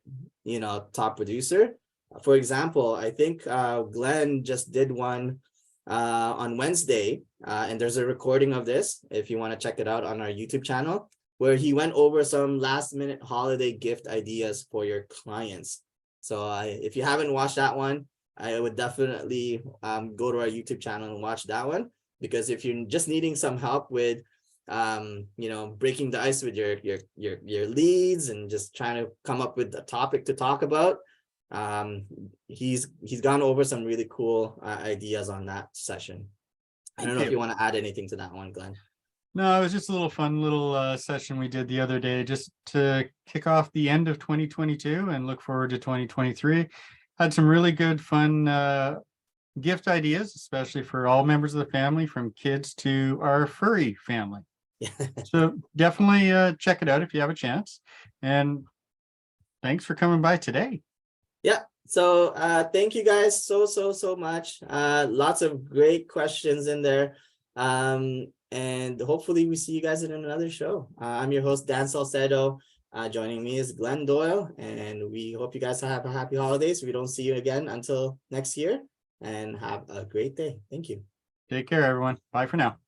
S1: Top Producer. For example, I think Glenn just did one on Wednesday, and there's a recording of this if you want to check it out on our YouTube channel, where he went over some last minute holiday gift ideas for your clients. So if you haven't watched that one, I would definitely go to our YouTube channel and watch that one, because if you're just needing some help with breaking the ice with your leads and just trying to come up with a topic to talk about, he's gone over some really cool ideas on that session. I don't know if you want to add anything to that one, Glenn.
S2: No, it was just a little fun little session we did the other day just to kick off the end of 2022 and look forward to 2023. Had some really good fun gift ideas, especially for all members of the family, from kids to our furry family. So definitely check it out if you have a chance. And thanks for coming by today.
S1: Yeah. So thank you guys so much. Lots of great questions in there. And hopefully we see you guys in another show. I'm your host, Dan Salcedo. Joining me is Glenn Doyle, and we hope you guys have a happy holidays. We don't see you again until next year, and have a great day. Thank you.
S2: Take care, everyone. Bye for now.